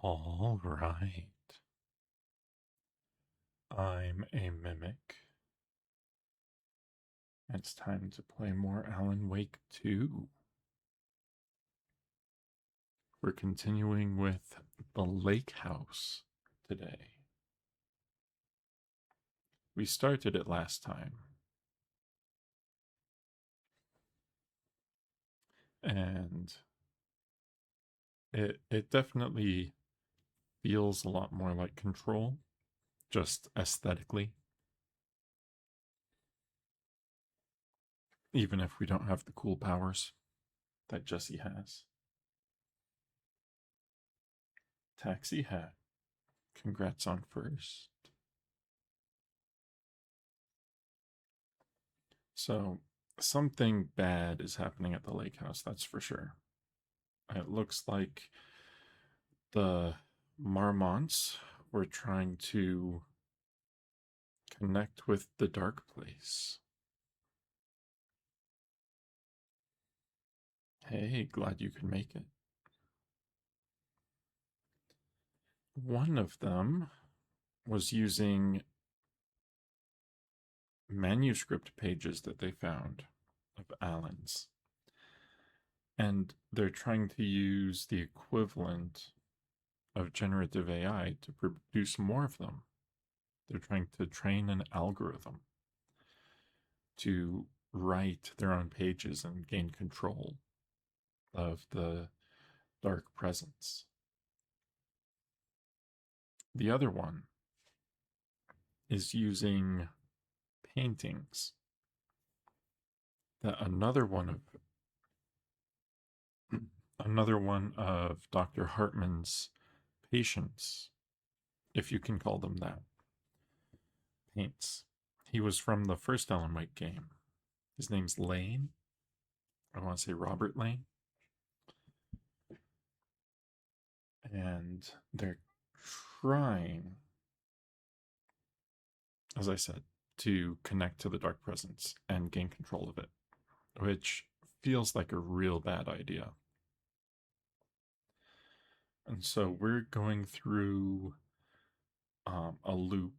All right. I'm a mimic. It's time to play more Alan Wake 2. We're continuing with the lake house today. We started it last time. And it definitely feels a lot more like Control, just aesthetically. Even if we don't have the cool powers that Jesse has. Taxi hat. Congrats on first. So, something bad is happening at the lake house, that's for sure. It looks like the Marmonts were trying to connect with the dark place. Hey, glad you could make it. One of them was using manuscript pages that they found of Alan's. And they're trying to use the equivalent of generative AI to produce more of them. They're trying to train an algorithm to write their own pages and gain control of the dark presence. The other one is using paintings that another one of Dr. Hartman's patients, if you can call them that, paints. He was from the first Alan Wake game. His name's Lane. I want to say Robert Lane. And they're trying, as I said, to connect to the dark presence and gain control of it, which feels like a real bad idea. And so we're going through a loop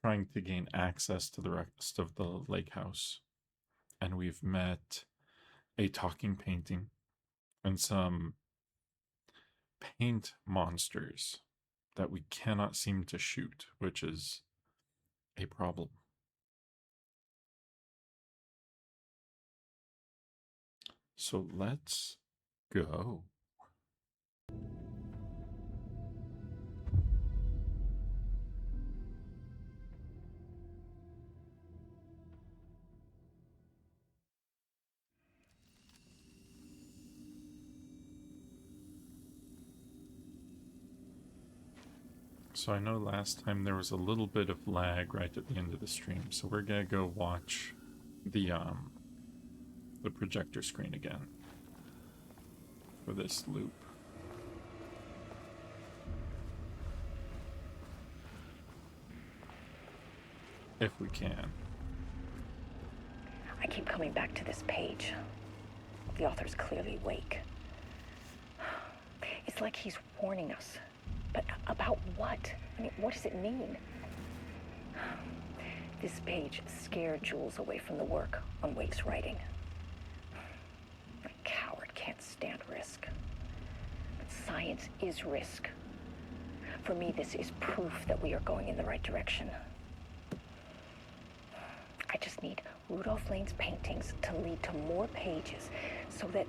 trying to gain access to the rest of the lake house. And we've met a talking painting and some paint monsters that we cannot seem to shoot, which is a problem. So let's go. So I know last time there was a little bit of lag right at the end of the stream, so we're gonna go watch the projector screen again for this loop. If we can. I keep coming back to this page. The author's clearly awake. It's like he's warning us. But about what? I mean, what does it mean? This page scared Jules away from the work on Wake's writing. A coward can't stand risk. But science is risk. For me, this is proof that we are going in the right direction. I just need Rudolph Lane's paintings to lead to more pages so that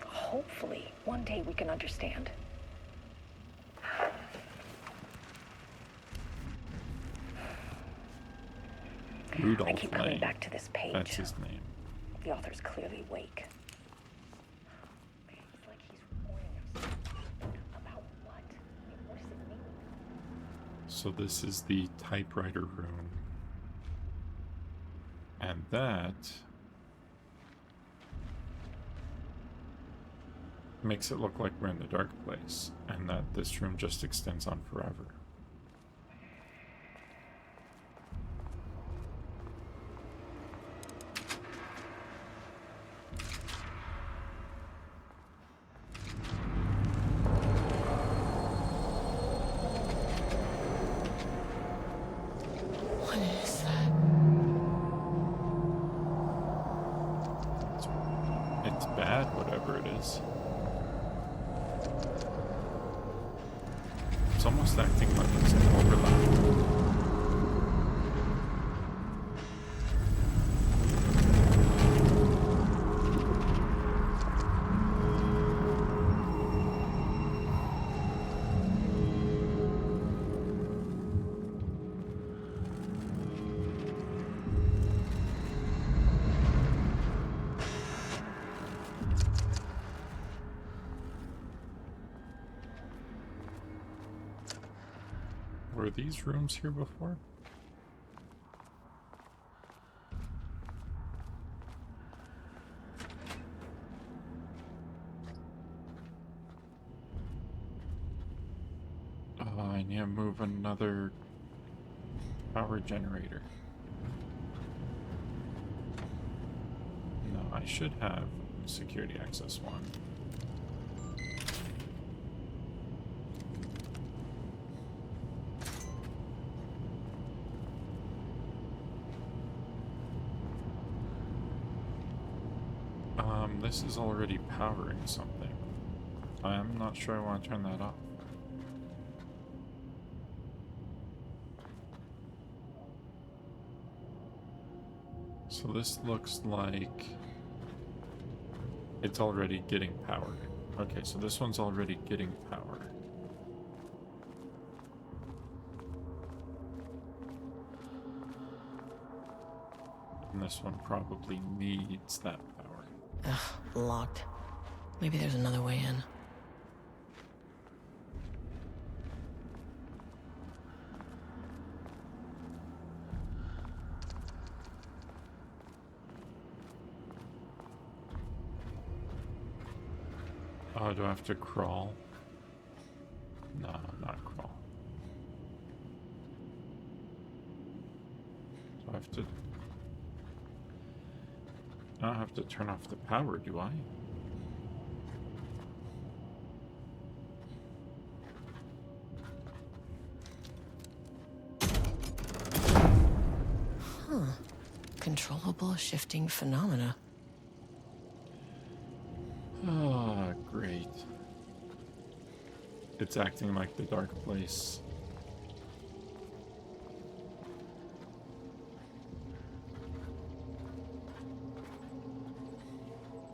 hopefully one day we can understand. Rudolph I keep coming Lane. back to this page. That's his name. The author's clearly awake. It's like he's warning us. About what? I mean, what does it mean? So this is the typewriter room. And that makes it look like we're in the dark place, and that this room just extends on forever. whatever it is. It's almost acting like it's an overlap. Were these rooms here before? I need to move another power generator. No, I should have security access one. This is already powering something. I'm not sure I want to turn that off. So this looks like it's already getting power. Okay, so this one's already getting power. And this one probably needs that power. Ugh, locked. Maybe there's another way in. Oh, do I have to crawl? No, not crawl. Do I have to... I don't have to turn off the power, do I? Huh. Controllable shifting phenomena. Ah, great. It's acting like the dark place.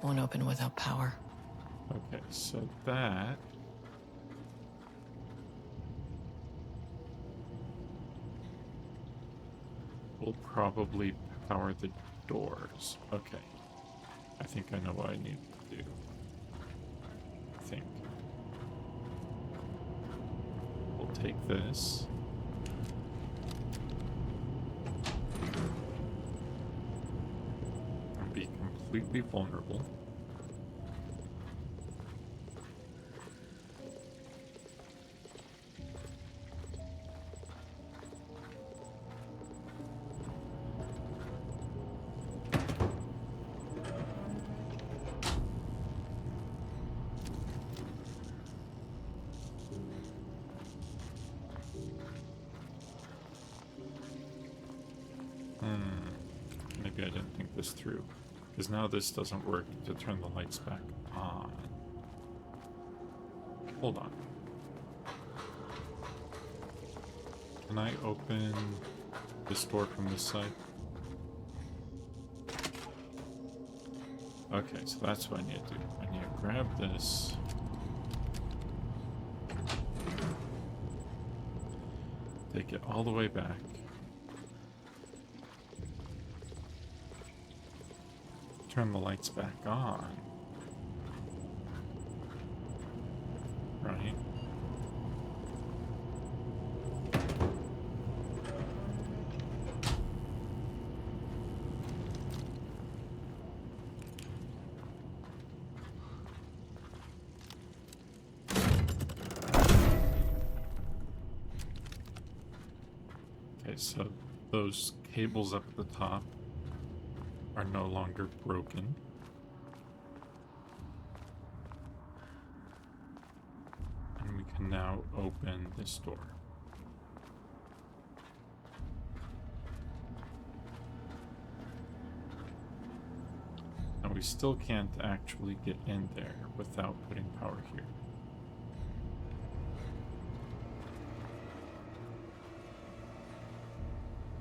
Won't open without power. Okay, so that... will probably power the doors. Okay. I think I know what I need to do. I think. We'll take this. And be completely vulnerable. Maybe I didn't think this through. Because now this doesn't work to turn the lights back on. Hold on. Can I open this door from this side? Okay, so that's what I need to do. I need to grab this. Take it all the way back. Turn the lights back on. Right? Okay, so those cables up at the top are no longer broken. And we can now open this door. And we still can't actually get in there without putting power here.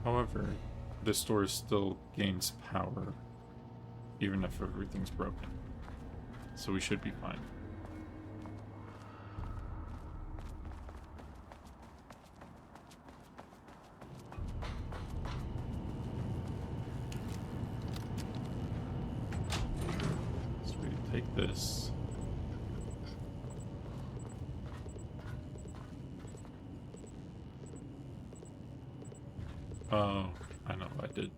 However, this door still gains power even if everything's broken. So we should be fine. So we take this. Oh, I know I did.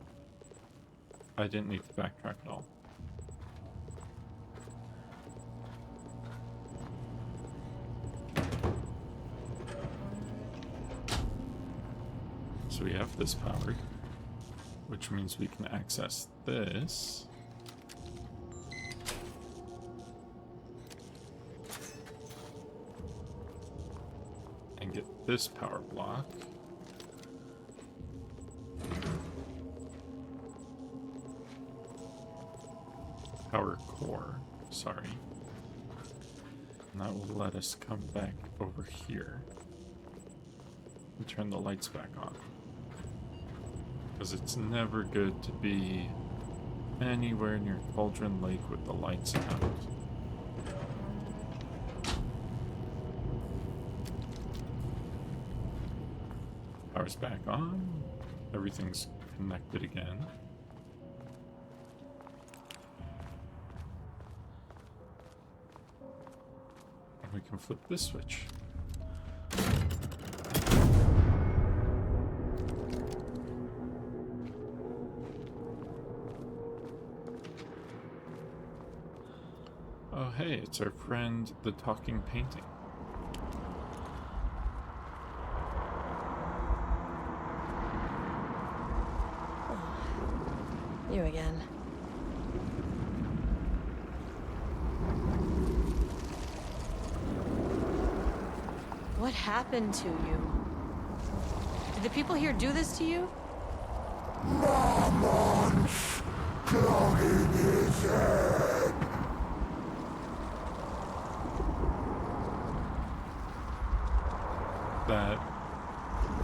I didn't need to backtrack at all. So we have this powered, which means we can access this. And get this power block. Power core, sorry. And that will let us come back over here and turn the lights back on. Because it's never good to be anywhere near Cauldron Lake with the lights out. Power's back on. Everything's connected again. And we can flip this switch. Oh hey, it's our friend, the talking painting. You again. What happened to you? Did the people here do this to you? Marmonts clogging his head. That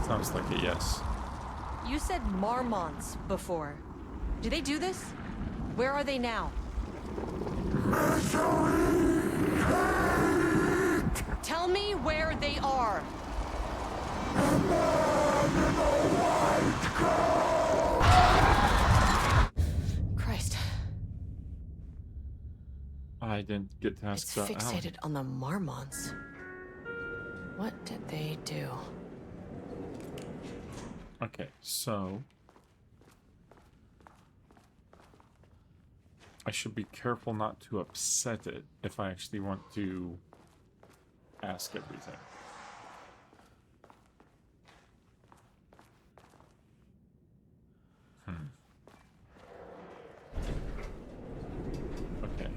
sounds like a yes. You said Marmonts before. Do they do this? Where are they now? Misery, hate, Tell me where they are. a man in a white coat. Christ. I didn't get to ask It's about Alan. fixated on the Marmonts. What did they do? Okay, so I should be careful not to upset it if I actually want to ask everything. Okay,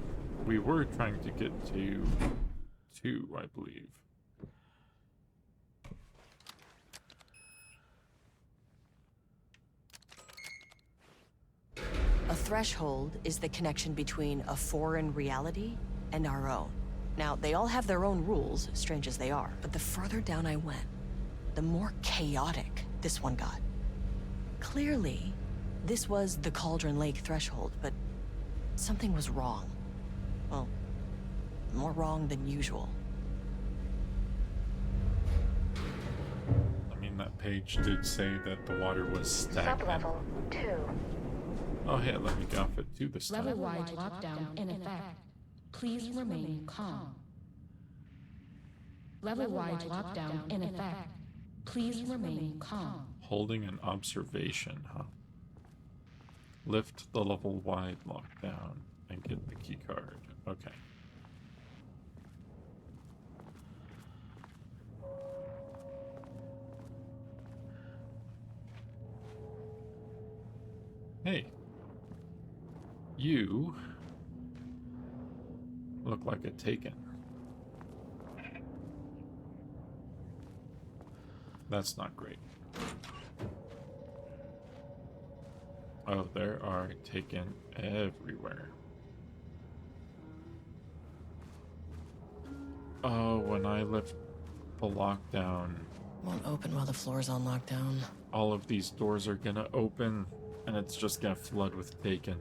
we were trying to get to 2, I believe. A threshold is the connection between a foreign reality and our own. Now, they all have their own rules, strange as they are, but the further down I went, the more chaotic this one got. Clearly, this was the Cauldron Lake threshold, but something was wrong. Well, more wrong than usual. I mean, that page did say that the water was stagnant. Sublevel 2. Oh, hey, let me go off it too this time. Level-wide lockdown in effect. Please remain calm. Level-wide lockdown in effect. Please remain calm. Holding an observation, huh? Lift the level-wide lockdown and get the key card. Okay. Hey. You look like a taken. That's not great. Oh, there are taken everywhere. Oh, when I lift the lockdown, Won't open while the floor's on lockdown. all of these doors are gonna open, and it's just gonna flood with bacon.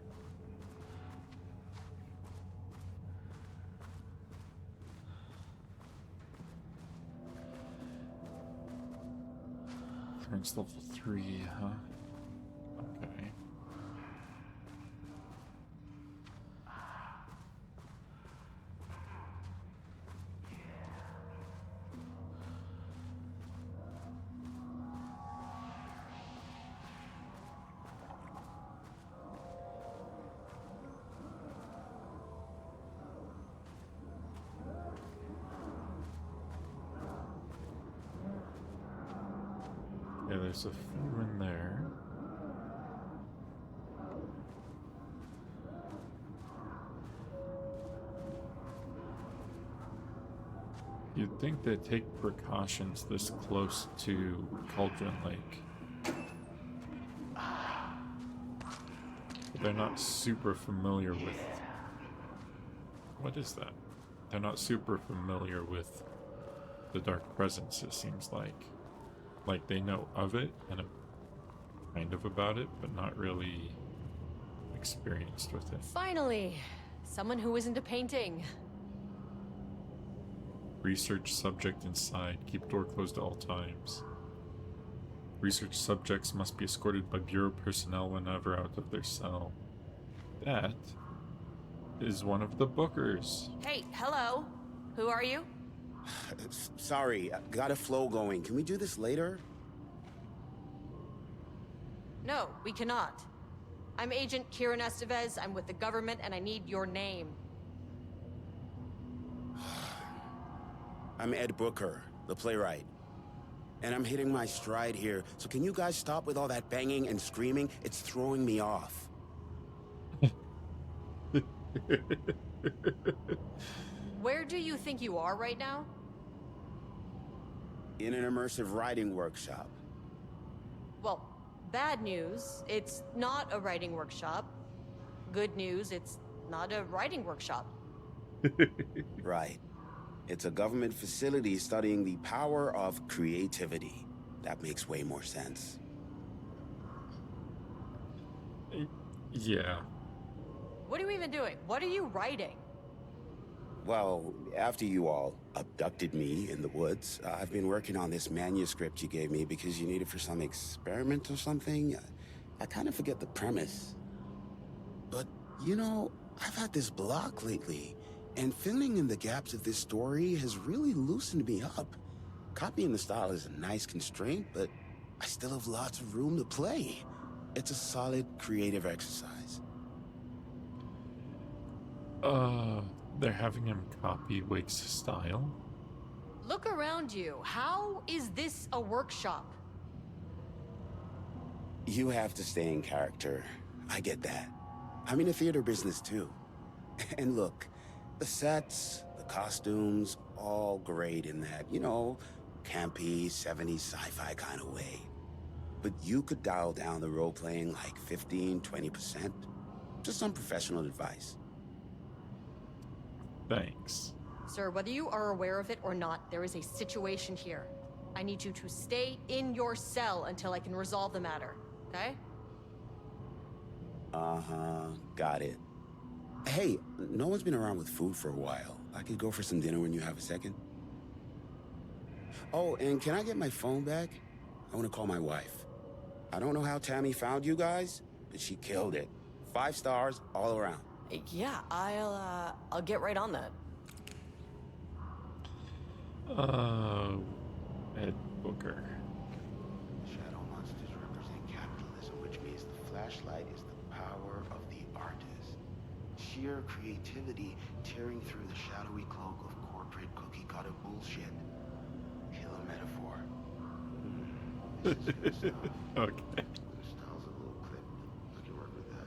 Clearance level 3, huh? Okay. Yeah, there's a few in there. You'd think they'd take precautions this close to Cauldron Lake. But they're not super familiar with... What is that? They're not super familiar with the Dark Presence, it seems like. Like, they know of it, and kind of about it, but not really experienced with it. Finally! Someone who isn't a painting. Research subject inside. Keep door closed at all times. Research subjects must be escorted by Bureau personnel whenever out of their cell. That is one of the bookers. Hey, hello. Who are you? Sorry, got a flow going. Can we do this later? No, we cannot. I'm Agent Kieran Estevez. I'm with the government, and I need your name. I'm Ed Booker, the playwright. And I'm hitting my stride here, so can you guys stop with all that banging and screaming? It's throwing me off. Where do you think you are right now? In an immersive writing workshop. Well, bad news, it's not a writing workshop. Good news, it's not a writing workshop. Right. It's a government facility studying the power of creativity. That makes way more sense. Yeah. What are you even doing? What are you writing? Well, after you all abducted me in the woods, I've been working on this manuscript you gave me because you need it for some experiment or something. I kind of forget the premise. But, you know, I've had this block lately, and filling in the gaps of this story has really loosened me up. Copying the style is a nice constraint, but I still have lots of room to play. It's a solid creative exercise. They're having him copy Wake's style. Look around you. How is this a workshop? You have to stay in character. I get that. I'm in the theater business too. And look, the sets, the costumes, all great in that, you know, campy, 70s sci-fi kind of way. But you could dial down the role-playing like 15, 20%. Just some professional advice. Thanks. Sir, whether you are aware of it or not, there is a situation here. I need you to stay in your cell until I can resolve the matter, okay? Uh-huh, got it. Hey, no one's been around with food for a while. I could go for some dinner when you have a second. Oh, and can I get my phone back? I want to call my wife. I don't know how Tammy found you guys, but she killed it. 5 stars all around. Yeah, I'll get right on that. Ed Booker. Shadow monsters represent capitalism, which means the flashlight is the power of the artist. Sheer creativity tearing through the shadowy cloak of corporate cookie-cutter bullshit. Killer metaphor. This is good stuff. Okay. The style's a little clipped, but I can work with that.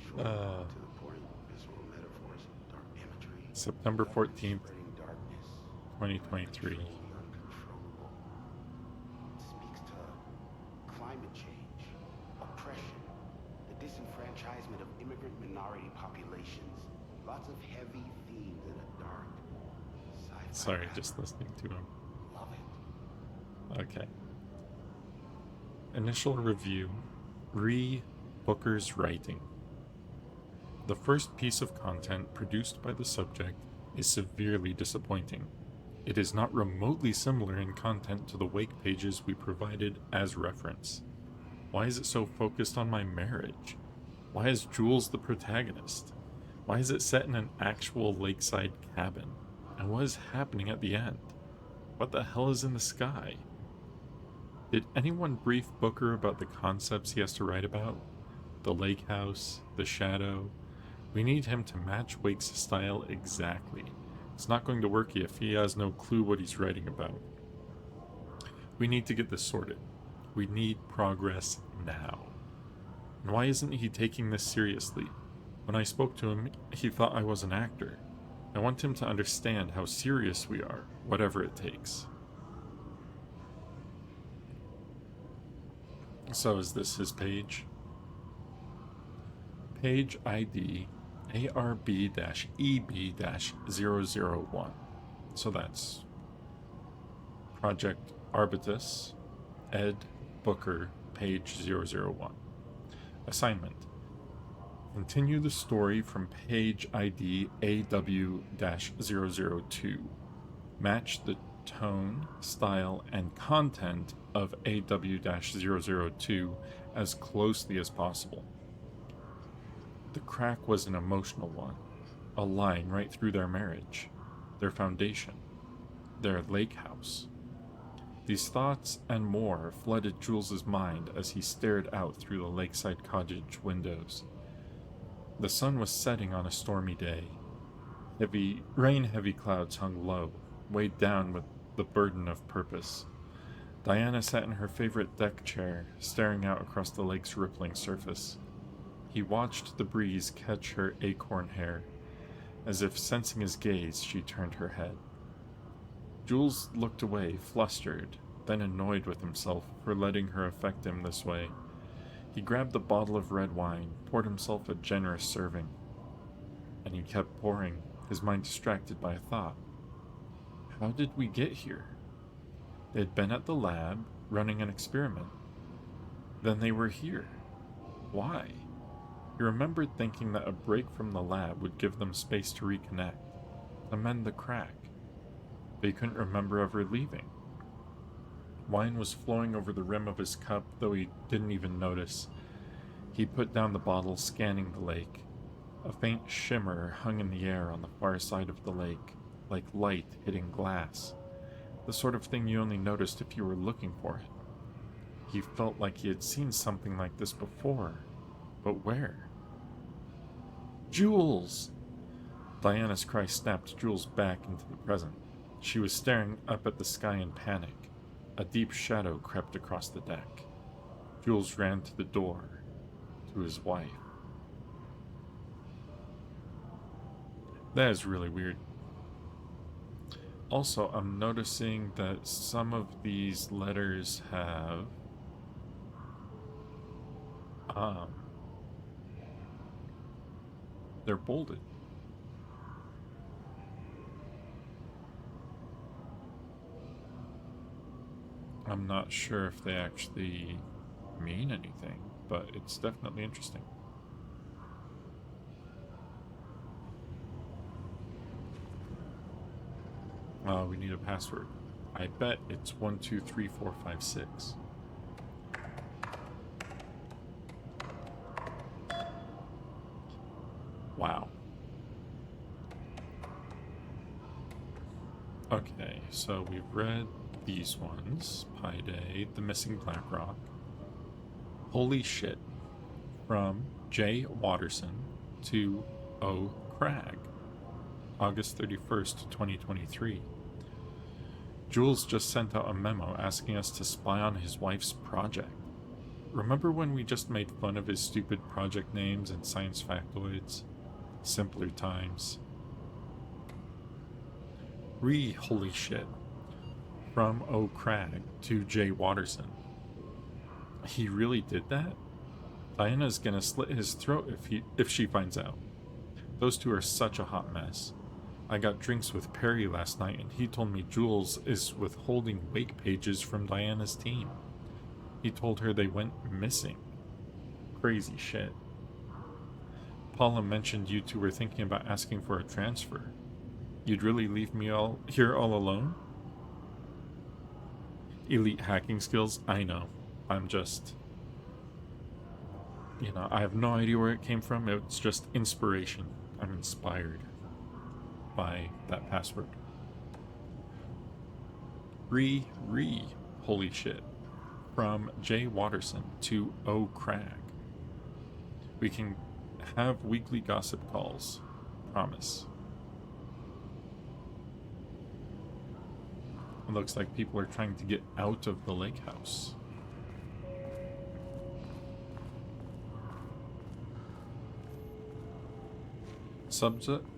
Short, to the point, visual metaphors, dark imagery. September 14th, Spreading darkness. 2023. Uncontrollable. It speaks to climate change, oppression, the disenfranchisement of immigrant minority populations. Lots of heavy themes in a dark, sci-fi Sorry, just listening to him. Okay. Initial review. Booker's writing. The first piece of content produced by the subject is severely disappointing. It is not remotely similar in content to the wake pages we provided as reference. Why is it so focused on my marriage? Why is Jules the protagonist? Why is it set in an actual lakeside cabin? And what is happening at the end? What the hell is in the sky? Did anyone brief Booker about the concepts he has to write about? The lake house, the shadow. We need him to match Wake's style exactly. It's not going to work if he has no clue what he's writing about. We need to get this sorted. We need progress now. And why isn't he taking this seriously? When I spoke to him, he thought I was an actor. I want him to understand how serious we are, whatever it takes. So is this his page? Page ID ARB-EB-001. So that's Project Arbitus, Ed Booker, page 001. Assignment. Continue the story from page ID AW-002. Match the tone, style, and content of AW-002 as closely as possible. The crack was an emotional one, a line right through their marriage, their foundation, their lake house. These thoughts and more flooded Jules's mind as he stared out through the lakeside cottage windows. The sun was setting on a stormy day. Rain-heavy clouds hung low, weighed down with the burden of purpose. Diana sat in her favorite deck chair, staring out across the lake's rippling surface. He watched the breeze catch her acorn hair. As if sensing his gaze, she turned her head. Jules looked away, flustered, then annoyed with himself for letting her affect him this way. He grabbed the bottle of red wine, poured himself a generous serving. And he kept pouring, his mind distracted by a thought. How did we get here? They had been at the lab, running an experiment. Then they were here. Why? He remembered thinking that a break from the lab would give them space to reconnect, to mend the crack. But he couldn't remember ever leaving. Wine was flowing over the rim of his cup, though he didn't even notice. He put down the bottle, scanning the lake. A faint shimmer hung in the air on the far side of the lake, like light hitting glass. The sort of thing you only noticed if you were looking for it. He felt like he had seen something like this before, but where? Jules! Diana's cry snapped Jules back into the present. She was staring up at the sky in panic. A deep shadow crept across the deck. Jules ran to the door, to his wife. That is really weird. Also, I'm noticing that some of these letters have they're bolded. I'm not sure if they actually mean anything, but it's definitely interesting. We need a password. I bet it's 123456. Wow. Okay, so we've read these ones. Pi Day, The Missing Black Rock. Holy Shit. From J. Watterson to O. Cragg. August 31st, 2023. Jules just sent out a memo asking us to spy on his wife's project. Remember when we just made fun of his stupid project names and science factoids? Simpler times. Holy shit. From O. Cragg to J. Watterson. He really did that? Diana's gonna slit his throat if she finds out. Those two are such a hot mess. I got drinks with Perry last night, and he told me Jules is withholding wake pages from Diana's team. He told her they went missing. Crazy shit. Paula mentioned you two were thinking about asking for a transfer. You'd really leave me all alone? Elite hacking skills? I know. I'm just... I have no idea where it came from. It's just inspiration. I'm inspired by that password. Holy shit. From Jay Watterson to O Crag. We can have weekly gossip calls. Promise. It looks like people are trying to get out of the lake house.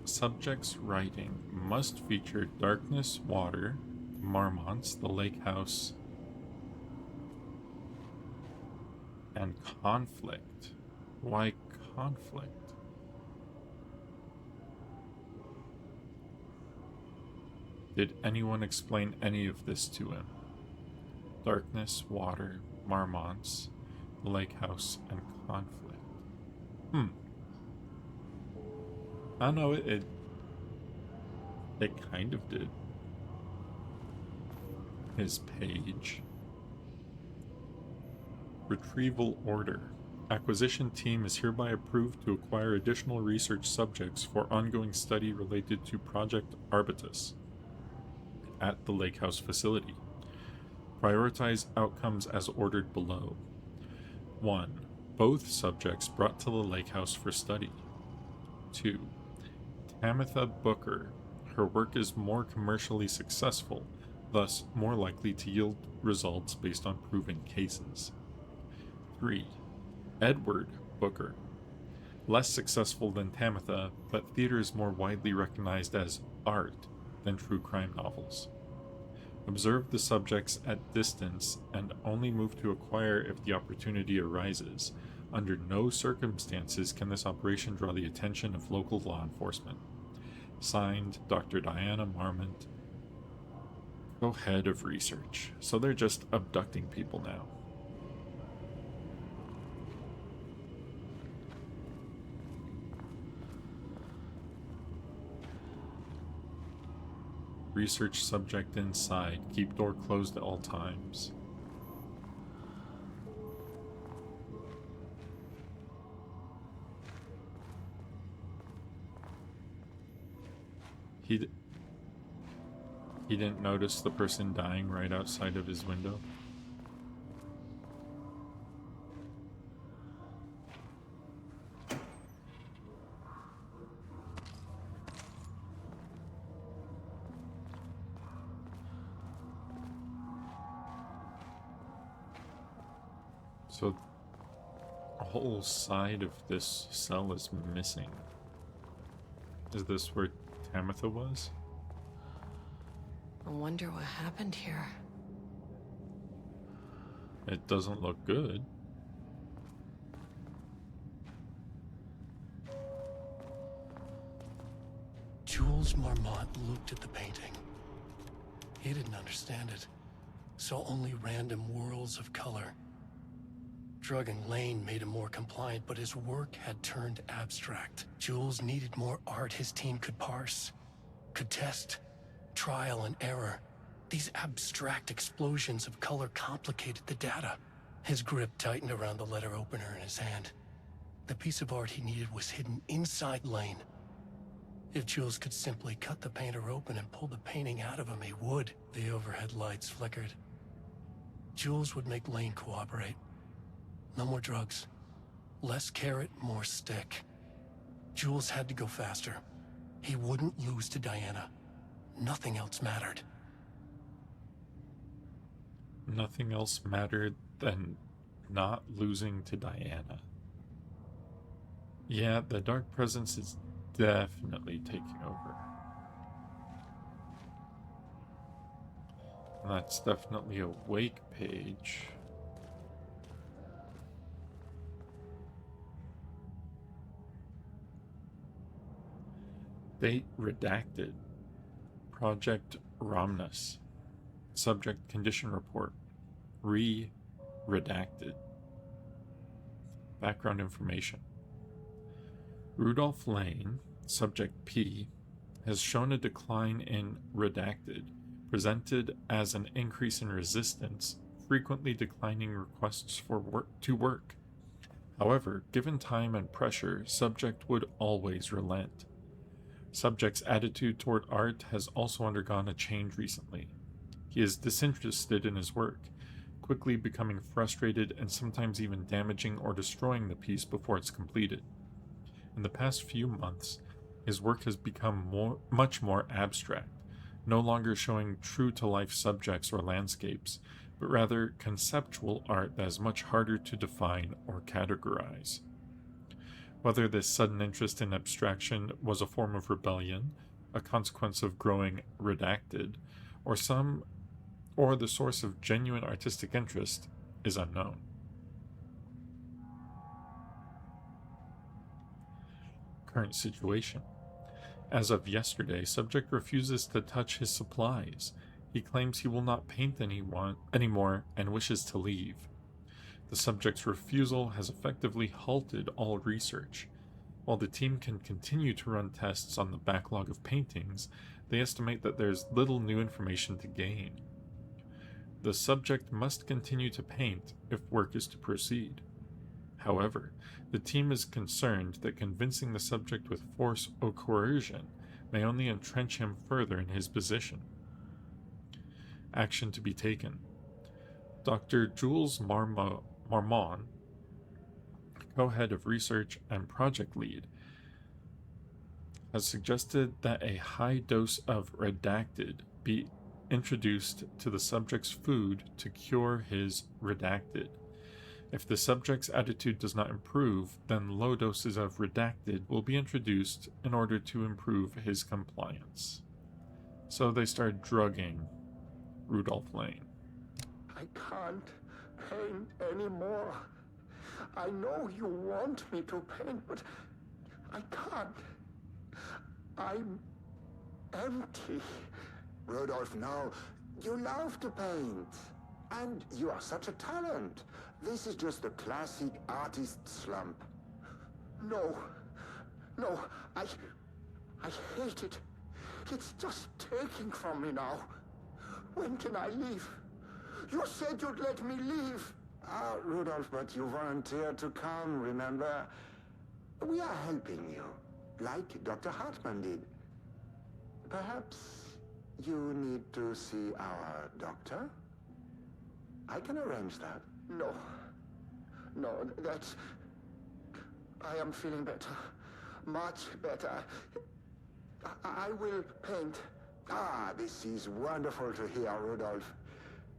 Subject's writing must feature darkness, water, Marmonts, the lake house, and conflict. Why conflict? Did anyone explain any of this to him? Darkness, water, Marmonts, the lake house, and conflict. I know it kind of did. His page. Retrieval order. Acquisition team is hereby approved to acquire additional research subjects for ongoing study related to Project Arbitus at the Lake House facility. Prioritize outcomes as ordered below. 1. Both subjects brought to the Lake House for study. 2. Tamitha Booker. Her work is more commercially successful, thus more likely to yield results based on proven cases. 3. Edward Booker. Less successful than Tamitha, but theater is more widely recognized as art than true crime novels. Observe the subjects at distance and only move to acquire if the opportunity arises. Under no circumstances can this operation draw the attention of local law enforcement. Signed, Dr. Diana Marmont, co-head of research. So they're just abducting people now. Research subject inside. Keep door closed at all times. He didn't notice the person dying right outside of his window. So a whole side of this cell is missing. Is this where Tamitha was? I wonder what happened here. It doesn't look good. Jules Marmont looked at the painting. He didn't understand it. Saw only random whirls of color. Drugging Lane made him more compliant, but his work had turned abstract. Jules needed more art his team could parse, could test. Trial and error. These abstract explosions of color complicated the data. His grip tightened around the letter opener in his hand. The piece of art he needed was hidden inside Lane. If Jules could simply cut the painter open and pull the painting out of him, he would. The overhead lights flickered. Jules would make Lane cooperate. No more drugs. Less carrot, more stick. Jules had to go faster. He wouldn't lose to Diana. Nothing else mattered. Nothing else mattered than not losing to Diana. Yeah, the dark presence is definitely taking over. And that's definitely a wake page. Date redacted. Project Romnus. Subject condition report. Redacted. Background information. Rudolph Lane, subject P, has shown a decline in redacted, presented as an increase in resistance, frequently declining requests for work. However, given time and pressure, subject would always relent. Subject's attitude toward art has also undergone a change recently. He is disinterested in his work, quickly becoming frustrated and sometimes even damaging or destroying the piece before it's completed. In the past few months, his work has become much more abstract, no longer showing true-to-life subjects or landscapes, but rather conceptual art that is much harder to define or categorize. Whether this sudden interest in abstraction was a form of rebellion, a consequence of growing redacted, or the source of genuine artistic interest is unknown. Current situation. As of yesterday, subject refuses to touch his supplies. He claims he will not paint anymore and wishes to leave. The subject's refusal has effectively halted all research. While the team can continue to run tests on the backlog of paintings, they estimate that there's little new information to gain. The subject must continue to paint if work is to proceed. However, the team is concerned that convincing the subject with force or coercion may only entrench him further in his position. Action to be taken. Dr. Jules Marmont, co-head of research and project lead, has suggested that a high dose of redacted be introduced to the subject's food to cure his redacted. If the subject's attitude does not improve, then low doses of redacted will be introduced in order to improve his compliance. So they start drugging Rudolph Lane. I can't paint anymore. I know you want me to paint, but I can't. I'm empty. Rudolph, no. You love to paint. And you are such a talent. This is just a classic artist slump. No. No, I hate it. It's just taking from me now. When can I leave? You said you'd let me leave. Rudolph, but you volunteered to come, remember? We are helping you, like Dr. Hartman did. Perhaps you need to see our doctor? I can arrange that. No, that's... I am feeling better. Much better. I will paint. This is wonderful to hear, Rudolph.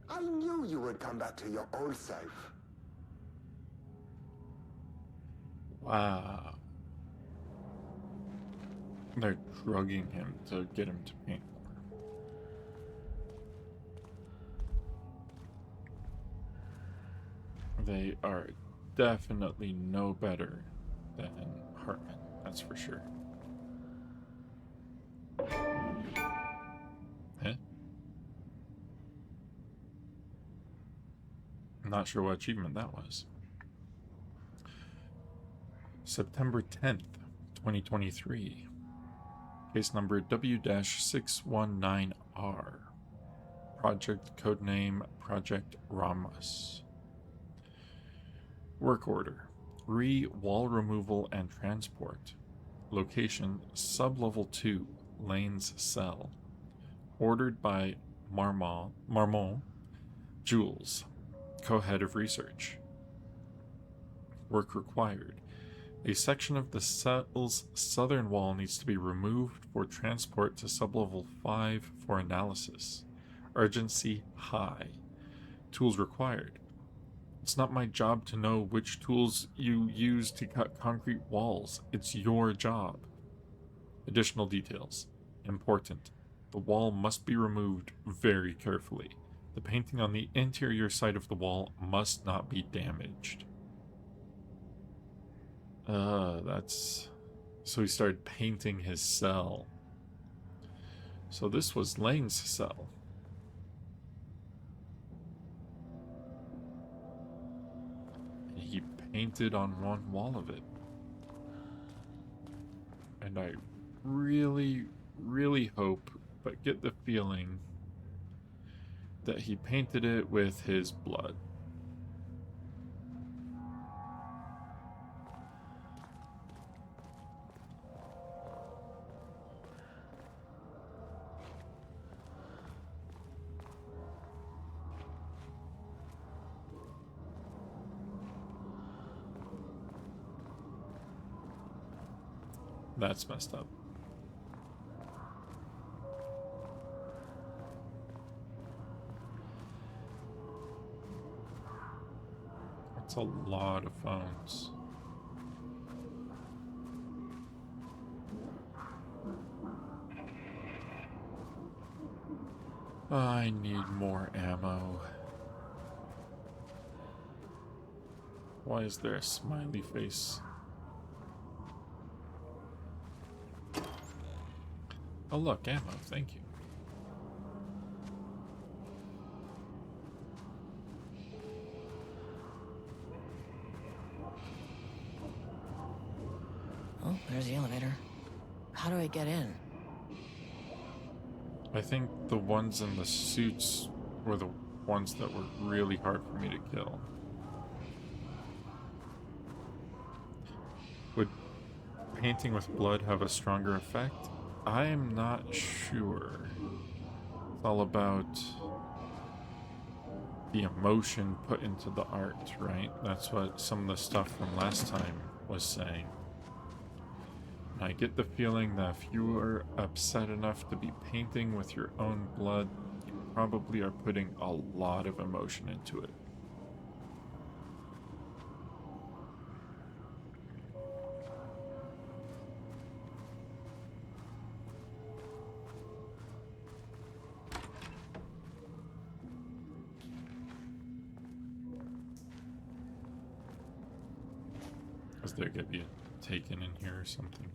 I knew you would come back to your old self. Wow. They're drugging him to get him to paint more. They are definitely no better than Hartman, that's for sure. Huh? I'm not sure what achievement that was. September 10th, 2023. Case number W-619R. Project codename Project Ramos. Work order. Wall removal and transport. Location Sublevel 2, Lane's cell. Ordered by Marmont, Jules, co-head of research. Work required. A section of the cell's southern wall needs to be removed for transport to sublevel 5 for analysis. Urgency high. Tools required. It's not my job to know which tools you use to cut concrete walls. It's your job. Additional details. Important. The wall must be removed very carefully. The painting on the interior side of the wall must not be damaged. So he started painting his cell. So this was Lane's cell. He painted on one wall of it. And I really, really hope, but get the feeling that he painted it with his blood. That's messed up. That's a lot of phones. I need more ammo. Why is there a smiley face? Oh look, ammo, thank you. Oh, there's the elevator. How do I get in? I think the ones in the suits were the ones that were really hard for me to kill. Would painting with blood have a stronger effect? I'm not sure. It's all about the emotion put into the art, right? That's what some of the stuff from last time was saying. And I get the feeling that if you are upset enough to be painting with your own blood, you probably are putting a lot of emotion into it. Is there gonna be a taken in here or something?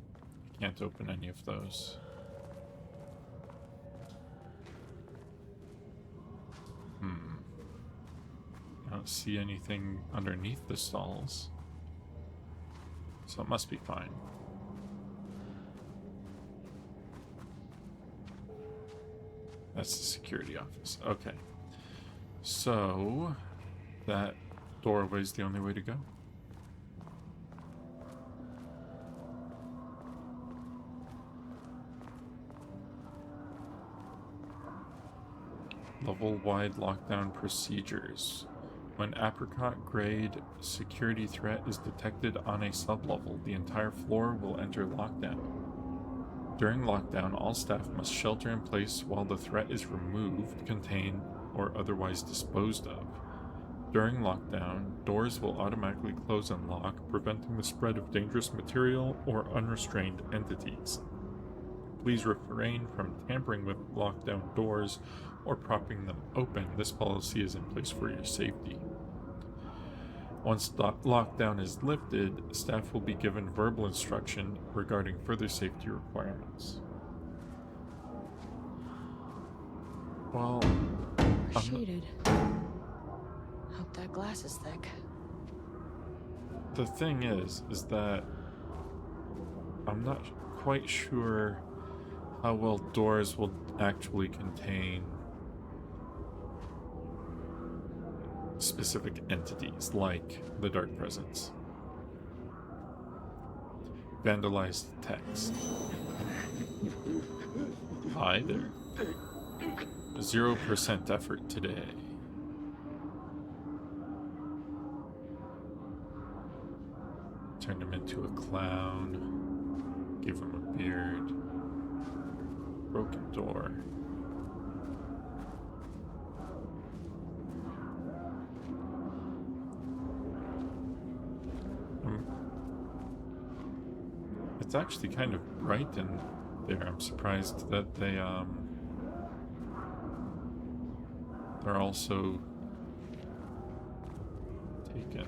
Can't open any of those. I don't see anything underneath the stalls. So it must be fine. That's the security office. Okay. So that doorway's the only way to go. Level-wide lockdown procedures. When apricot-grade security threat is detected on a sublevel, the entire floor will enter lockdown. During lockdown, all staff must shelter in place while the threat is removed, contained, or otherwise disposed of. During lockdown, doors will automatically close and lock, preventing the spread of dangerous material or unrestrained entities. Please refrain from tampering with lockdown doors or propping them open. This policy is in place for your safety. Once lockdown is lifted, staff will be given verbal instruction regarding further safety requirements. Well, Shaded. Hope that glass is thick. the thing is that I'm not quite sure how well doors will actually contain specific entities like the Dark Presence. Vandalized text. Hi there. 0% effort today. Turned him into a clown. Give him a beard. Broken door. It's actually kind of bright in there. I'm surprised that they're also taken.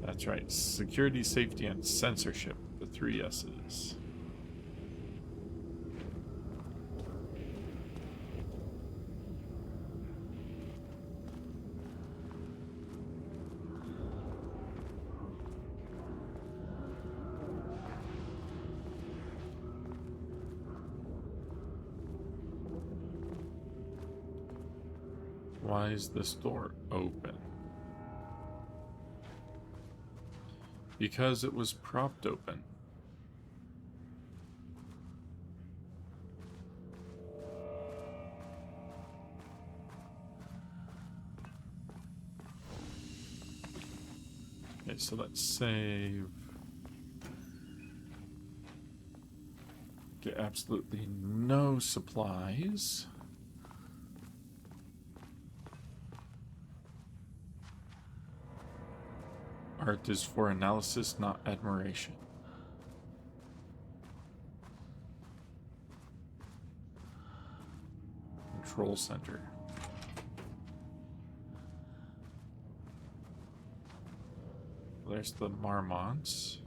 That's That's right. Security, safety, and censorship. The 3 S's. Why is this door open? Because it was propped open. Okay, so let's save. Get absolutely no supplies. Art is for analysis, not admiration. Control center. There's the Marmonts.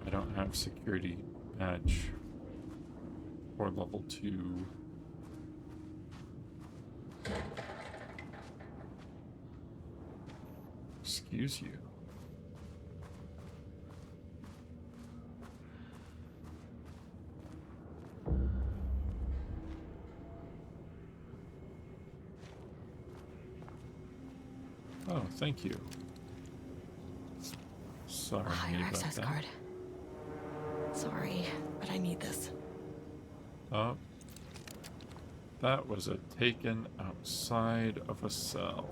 I don't have security badge or level 2. Excuse you. Oh, thank you. Sorry Higher about access that. card. Sorry, but I need this. Oh. That was a taken outside of a cell.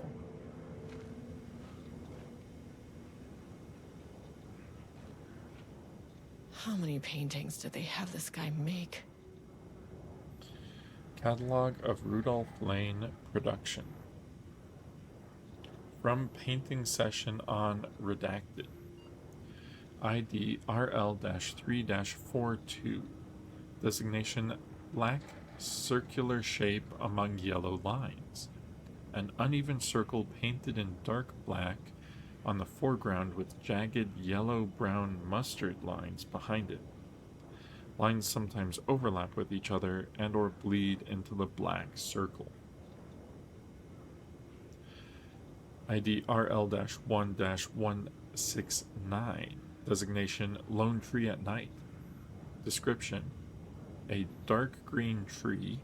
How many paintings did they have this guy make? Catalog of Rudolph Lane production. From painting session on Redacted. ID RL-3-42. Designation black circular shape among yellow lines. An uneven circle painted in dark black on the foreground with jagged yellow-brown mustard lines behind it. Lines sometimes overlap with each other and or bleed into the black circle. ID RL-1-169. Designation Lone Tree at Night. Description: a dark green tree,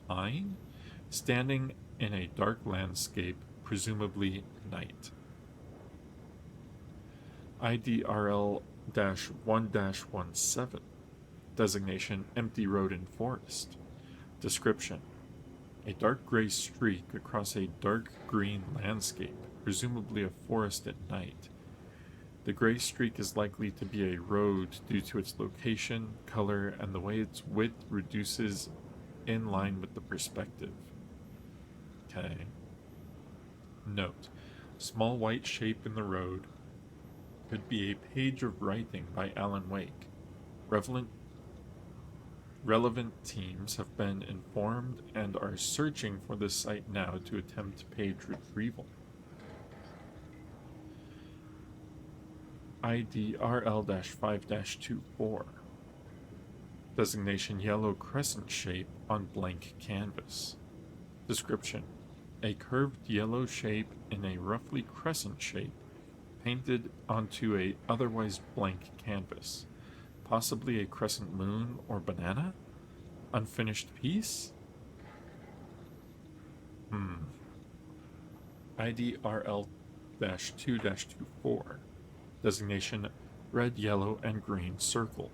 pine, standing in a dark landscape, presumably night. ID RL-1-17. Designation Empty Road in Forest. Description: a dark gray streak across a dark green landscape, presumably a forest at night. The gray streak is likely to be a road due to its location, color, and the way its width reduces in line with the perspective. Okay. Note: small white shape in the road could be a page of writing by Alan Wake. Relevant teams have been informed and are searching for this site now to attempt page retrieval. ID RL-5-24. Designation Yellow Crescent shape on blank canvas. Description: a curved yellow shape in a roughly crescent shape painted onto a otherwise blank canvas. Possibly a crescent moon or banana? Unfinished piece? ID RL-2-24. Designation red, yellow, and green circle.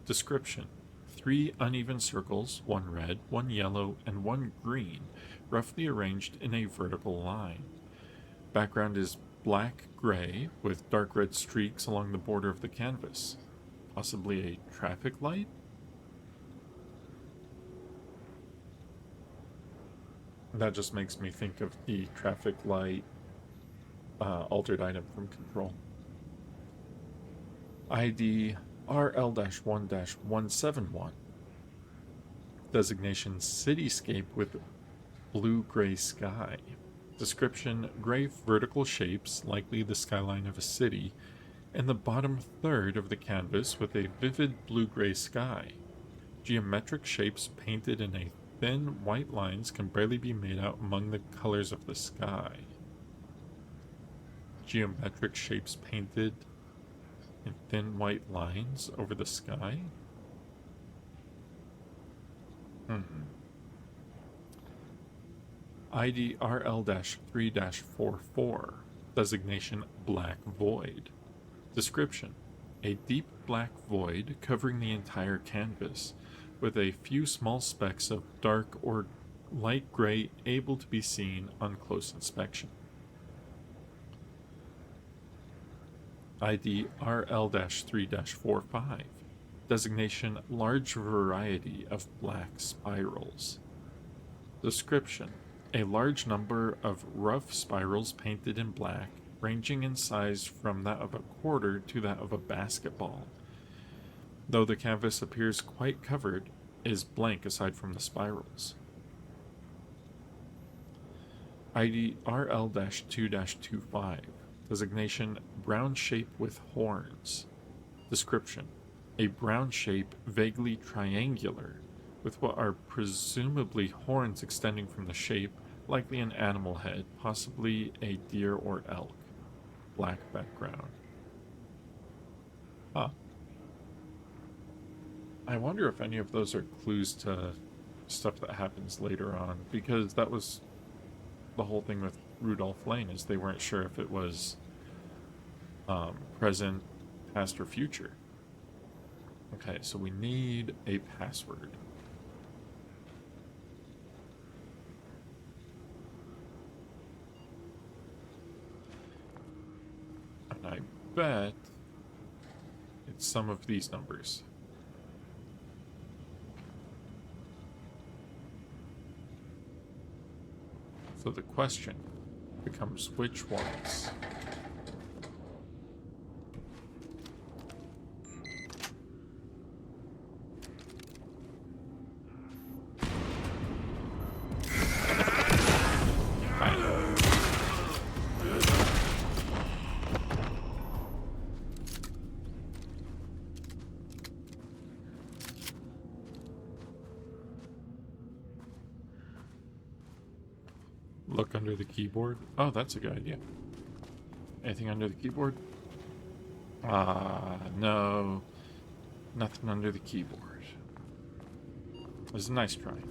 Description: 3 uneven circles, 1 red, 1 yellow, and 1 green, roughly arranged in a vertical line. Background is black-gray with dark red streaks along the border of the canvas. Possibly a traffic light? That just makes me think of the traffic light altered item from Control. ID RL-1-171. Designation cityscape with blue-gray sky. Description: gray vertical shapes, likely the skyline of a city, in the bottom third of the canvas with a vivid blue-gray sky. Geometric shapes painted in a thin white lines can barely be made out among the colors of the sky. Geometric shapes painted in thin white lines over the sky? ID RL-3-44. Designation black void. Description: a deep black void covering the entire canvas, with a few small specks of dark or light gray able to be seen on close inspection. ID RL-3-45. Designation large variety of black spirals. Description: a large number of rough spirals painted in black, ranging in size from that of a quarter to that of a basketball. Though the canvas appears quite covered, it is blank aside from the spirals. ID RL-2-25. Designation brown shape with horns. Description: a brown shape vaguely triangular, with what are presumably horns extending from the shape, likely an animal head, possibly a deer or elk. Black background. Huh. I wonder if any of those are clues to stuff that happens later on, because that was the whole thing with Rudolph Lane, is they weren't sure if it was present, past, or future. Okay, so we need a password. And I bet it's some of these numbers. So the question becomes which ones? Look under the keyboard. Oh, that's a good idea. Anything under the keyboard? No. Nothing under the keyboard. It was a nice try.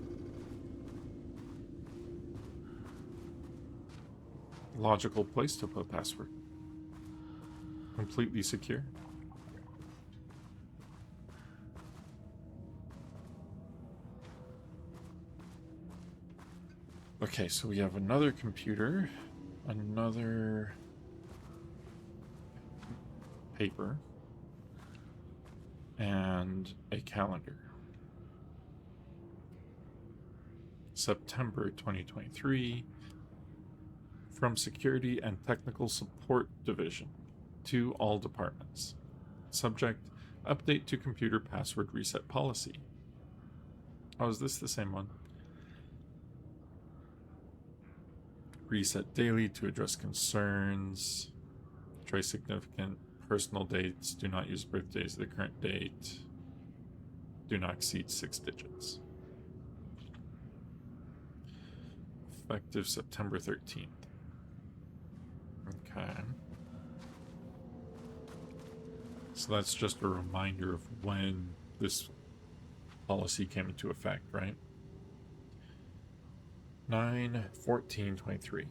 Logical place to put password. Completely secure. Okay, so we have another computer, another paper, and a calendar. September 2023, from Security and Technical Support Division to all departments. Subject: update to computer password reset policy. Oh, is this the same one? Reset daily to address concerns. Try significant personal dates. Do not use birthdays of the current date. Do not exceed 6 digits. Effective September 13th. Okay. So that's just a reminder of when this policy came into effect, right? 9/14/23.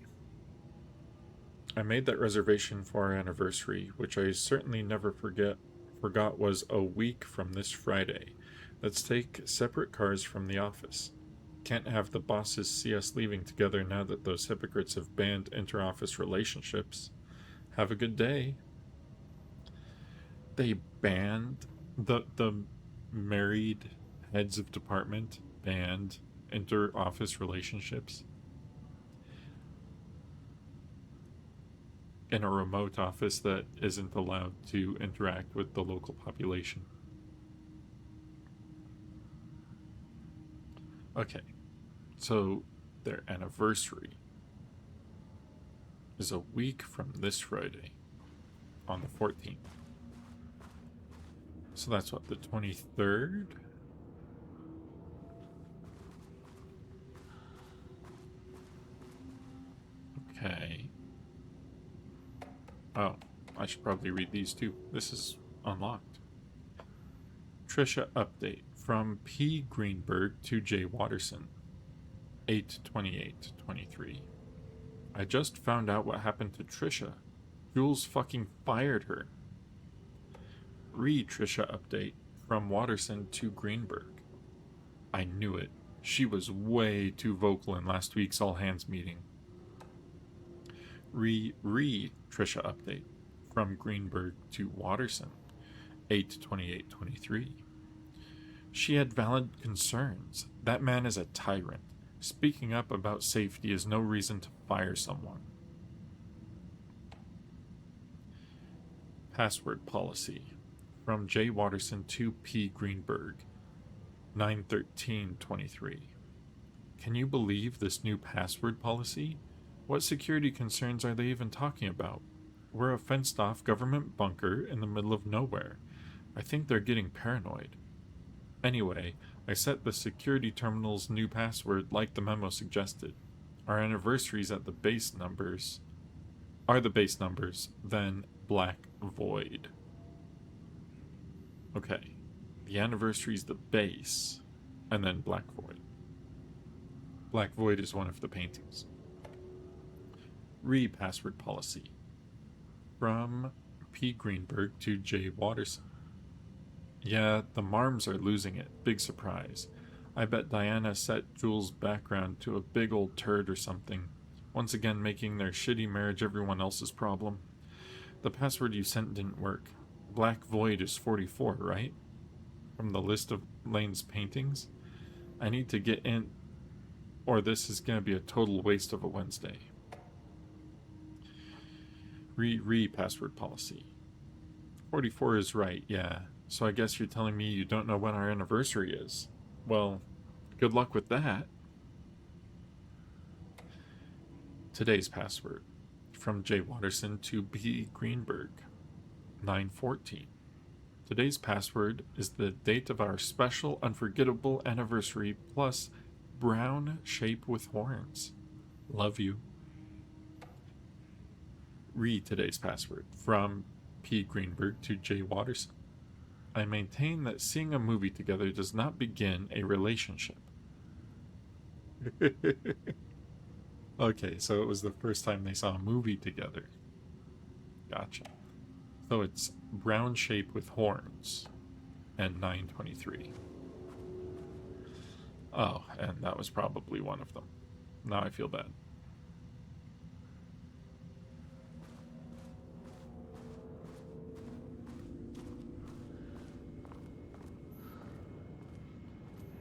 I made that reservation for our anniversary, which I certainly never forgot was a week from this Friday. Let's take separate cars from the office. Can't have the bosses see us leaving together now that those hypocrites have banned inter-office relationships. Have a good day. They banned the married heads of department banned inter-office relationships. in a remote office that isn't allowed to interact with the local population. Okay, so their anniversary is a week from this Friday, on the 14th. So that's what, the 23rd? Okay. Oh, I should probably read these too. This is unlocked. Trisha update from P. Greenberg to J. Watterson. 8/28/23. I just found out what happened to Trisha. Jules fucking fired her. Trisha update from Watterson to Greenberg. I knew it. She was way too vocal in last week's all hands meeting. Trisha update from Greenberg to Watterson. 8/28/23. She had valid concerns. That man is a tyrant. Speaking up about safety is no reason to fire someone. Password policy from J. Watterson to P. Greenberg. 9/13/23. Can you believe this new password policy? What security concerns are they even talking about? We're a fenced-off government bunker in the middle of nowhere. I think they're getting paranoid. Anyway, I set the security terminal's new password like the memo suggested. Our anniversaries at the base numbers are the base numbers, then Black Void. Okay, the anniversary's the base, and then Black Void. Black Void is one of the paintings. Password policy from P. Greenberg to J. Watterson. Yeah, the Marms are losing it. Big surprise. I bet Diana set Jules' background to a big old turd or something, once again making their shitty marriage everyone else's problem. The password you sent didn't work. Black Void is 44, right? From the list of Lane's paintings? I need to get in, or this is going to be a total waste of a Wednesday. Password policy. 44 is right, yeah. So I guess you're telling me you don't know when our anniversary is. Well, good luck with that. Today's password. From J. Watterson to B. Greenberg. 9/14. Today's password is the date of our special unforgettable anniversary plus brown shape with horns. Love you. Read today's password. From P. Greenberg to J. Watterson. I maintain that seeing a movie together does not begin a relationship. Okay, so it was the first time they saw a movie together. Gotcha. So it's brown shape with horns. And 9/23. Oh, and that was probably one of them. Now I feel bad.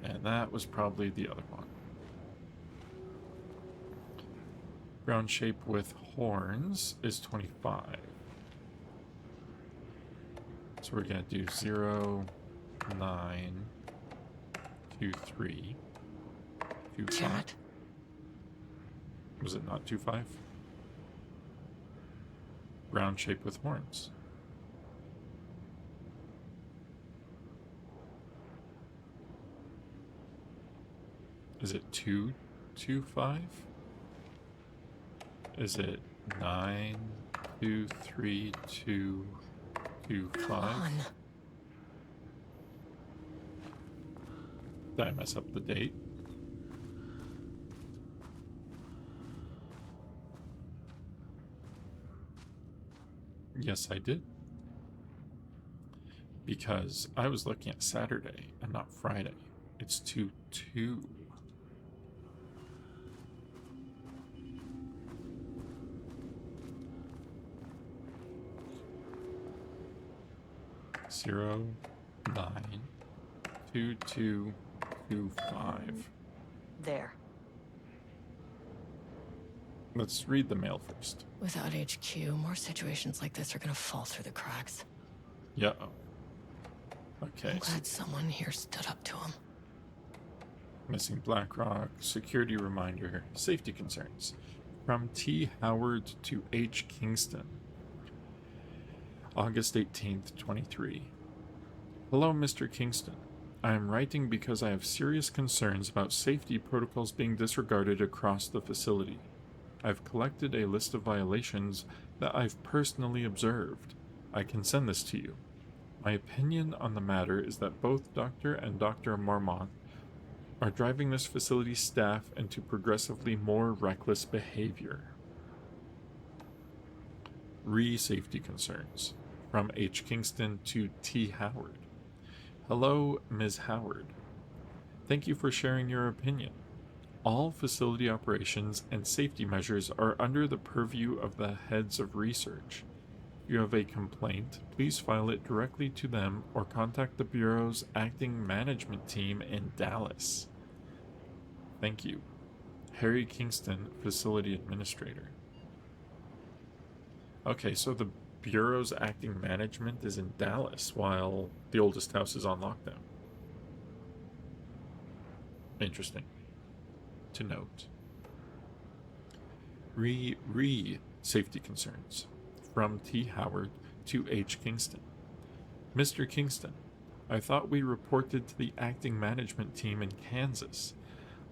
And that was probably the other one. Brown shape with horns is 25. So we're going to do 0, 9, 2, 3, 2, 5. Was it not 2, 5? Brown shape with horns. Is it 2, 2, 5? Is it 9, 2, 3, 2, 2, 5? Did I mess up the date? Yes, I did. Because I was looking at Saturday and not Friday. It's 2/2. Zero, 9, 2, 2, 2, 5. There. Let's read the mail first. Without HQ, more situations like this are gonna fall through the cracks. Yeah. Okay. I'm glad someone here stood up to him. Missing Blackrock, security reminder, safety concerns. From T. Howard to H. Kingston. August 18th, 23. Hello, Mr. Kingston. I am writing because I have serious concerns about safety protocols being disregarded across the facility. I've collected a list of violations that I've personally observed. I can send this to you. My opinion on the matter is that both Dr. and Dr. Marmont are driving this facility's staff into progressively more reckless behavior. Safety concerns. From H. Kingston to T. Howard. Hello, Ms. Howard. Thank you for sharing your opinion. All facility operations and safety measures are under the purview of the heads of research. If you have a complaint, please file it directly to them or contact the Bureau's acting management team in Dallas. Thank you. Harry Kingston, Facility Administrator. Okay, so the Bureau's acting management is in Dallas while the oldest house is on lockdown. Interesting to note. Safety concerns. From T. Howard to H. Kingston. Mr. Kingston, I thought we reported to the acting management team in Kansas.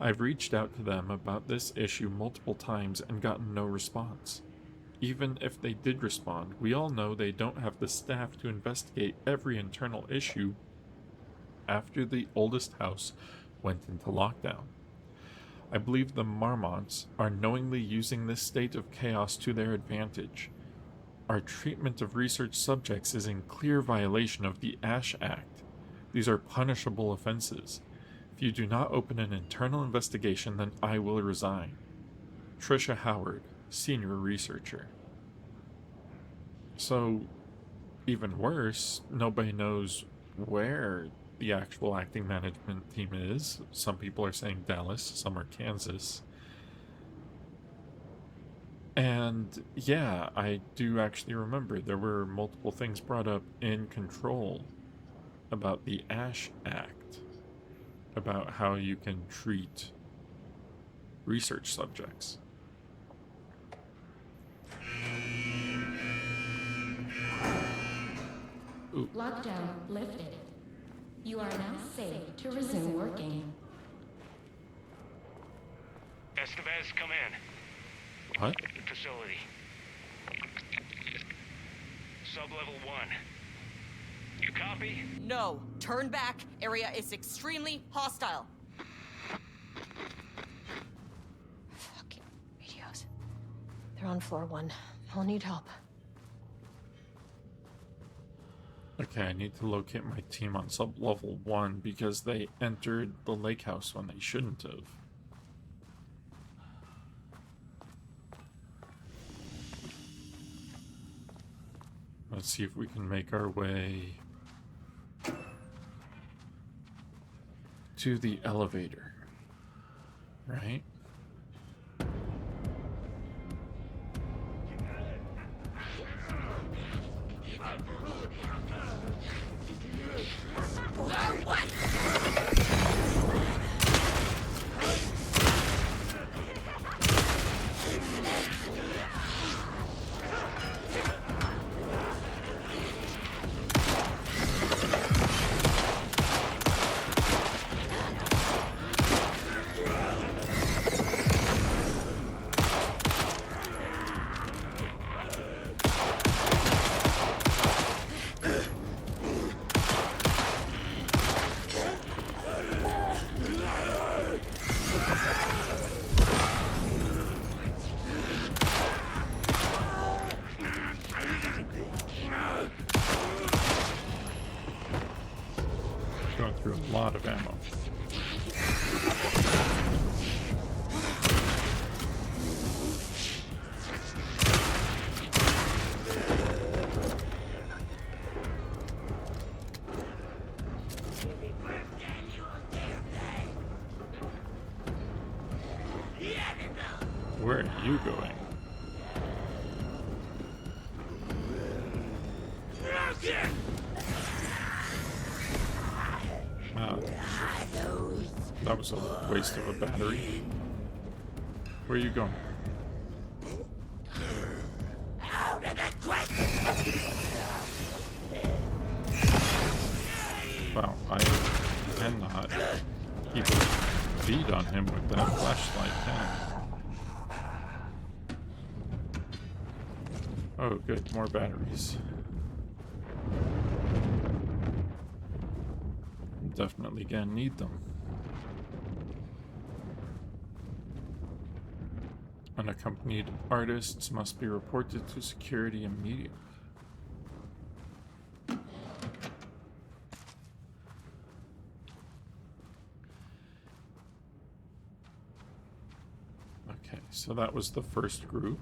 I've reached out to them about this issue multiple times and gotten no response. Even if they did respond, we all know they don't have the staff to investigate every internal issue after the oldest house went into lockdown. I believe the Marmonts are knowingly using this state of chaos to their advantage. Our treatment of research subjects is in clear violation of the Ash Act. These are punishable offenses. If you do not open an internal investigation, then I will resign. Trisha Howard, Senior Researcher. So, even worse, nobody knows where the actual acting management team is. Some people are saying Dallas, some are Kansas. And yeah, I do actually remember there were multiple things brought up in Control about the Ash Act, about how you can treat research subjects. Ooh. Lockdown lifted. You are now safe to resume working. Estevez, come in. What? Facility. Sub-level 1. You copy? No, turn back. Area is extremely hostile. Fucking radios. They're on floor 1. I'll need help. Okay, I need to locate my team on sub-level 1 because they entered the lake house when they shouldn't have. Let's see if we can make our way to the elevator, right? Where are you going? Wow. That was a waste of a battery. Where are you going? Wow, I cannot keep a bead on him with that flashlight, can I? Oh, good, more batteries. Definitely gonna need them. Unaccompanied artists must be reported to security immediately. Okay, so that was the first group.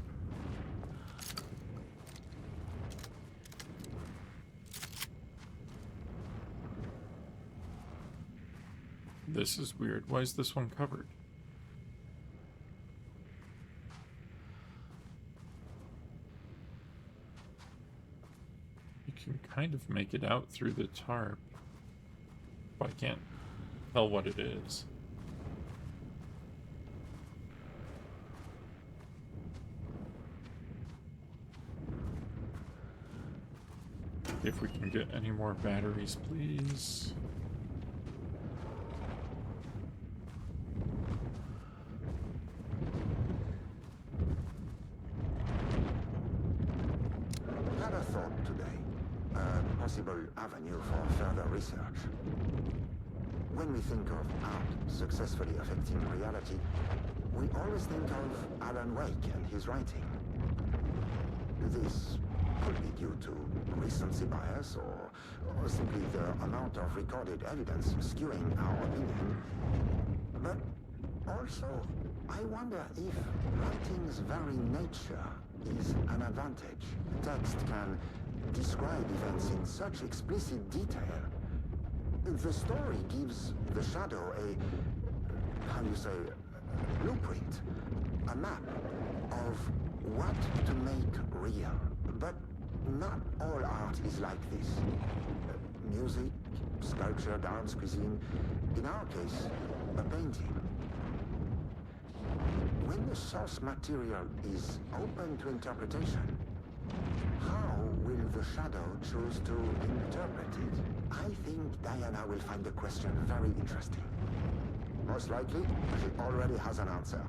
This is weird. Why is this one covered? You can kind of make it out through the tarp, but I can't tell what it is. If we can get any more batteries, please. Had a thought today. A possible avenue for further research. When we think of art successfully affecting reality, we always think of Alan Wake and his writing. This could be due to recency bias or simply the amount of recorded evidence skewing our opinion. But also, I wonder if writing's very nature is an advantage. Text can describe events in such explicit detail. The story gives the shadow a, how you say, blueprint, a map of what to make real. But not all art is like this. Music, sculpture, dance, cuisine. In our case, a painting. When the source material is open to interpretation, how will the shadow choose to interpret it? I think Diana will find the question very interesting. Most likely, she already has an answer.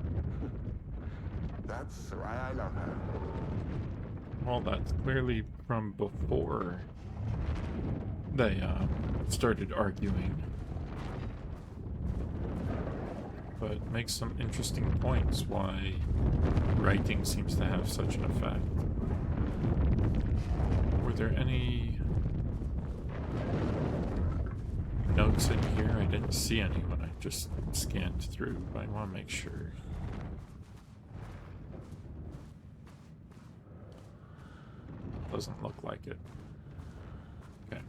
That's why I love her. Well, that's clearly from before they started arguing. But it makes some interesting points why writing seems to have such an effect. Were there any notes in here? I didn't see any when I just scanned through, but I want to make sure. Doesn't look like it. Okay.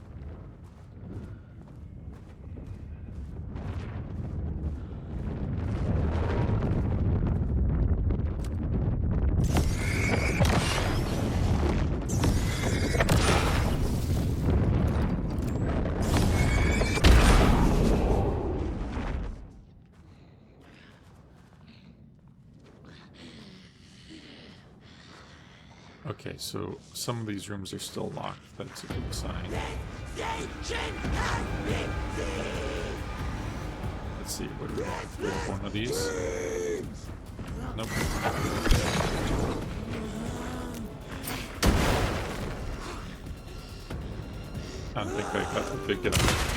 Okay, so some of these rooms are still locked. That's a good sign. Let's see, what do we want? Do we have one of these? Nope. I don't think I got to pick it up.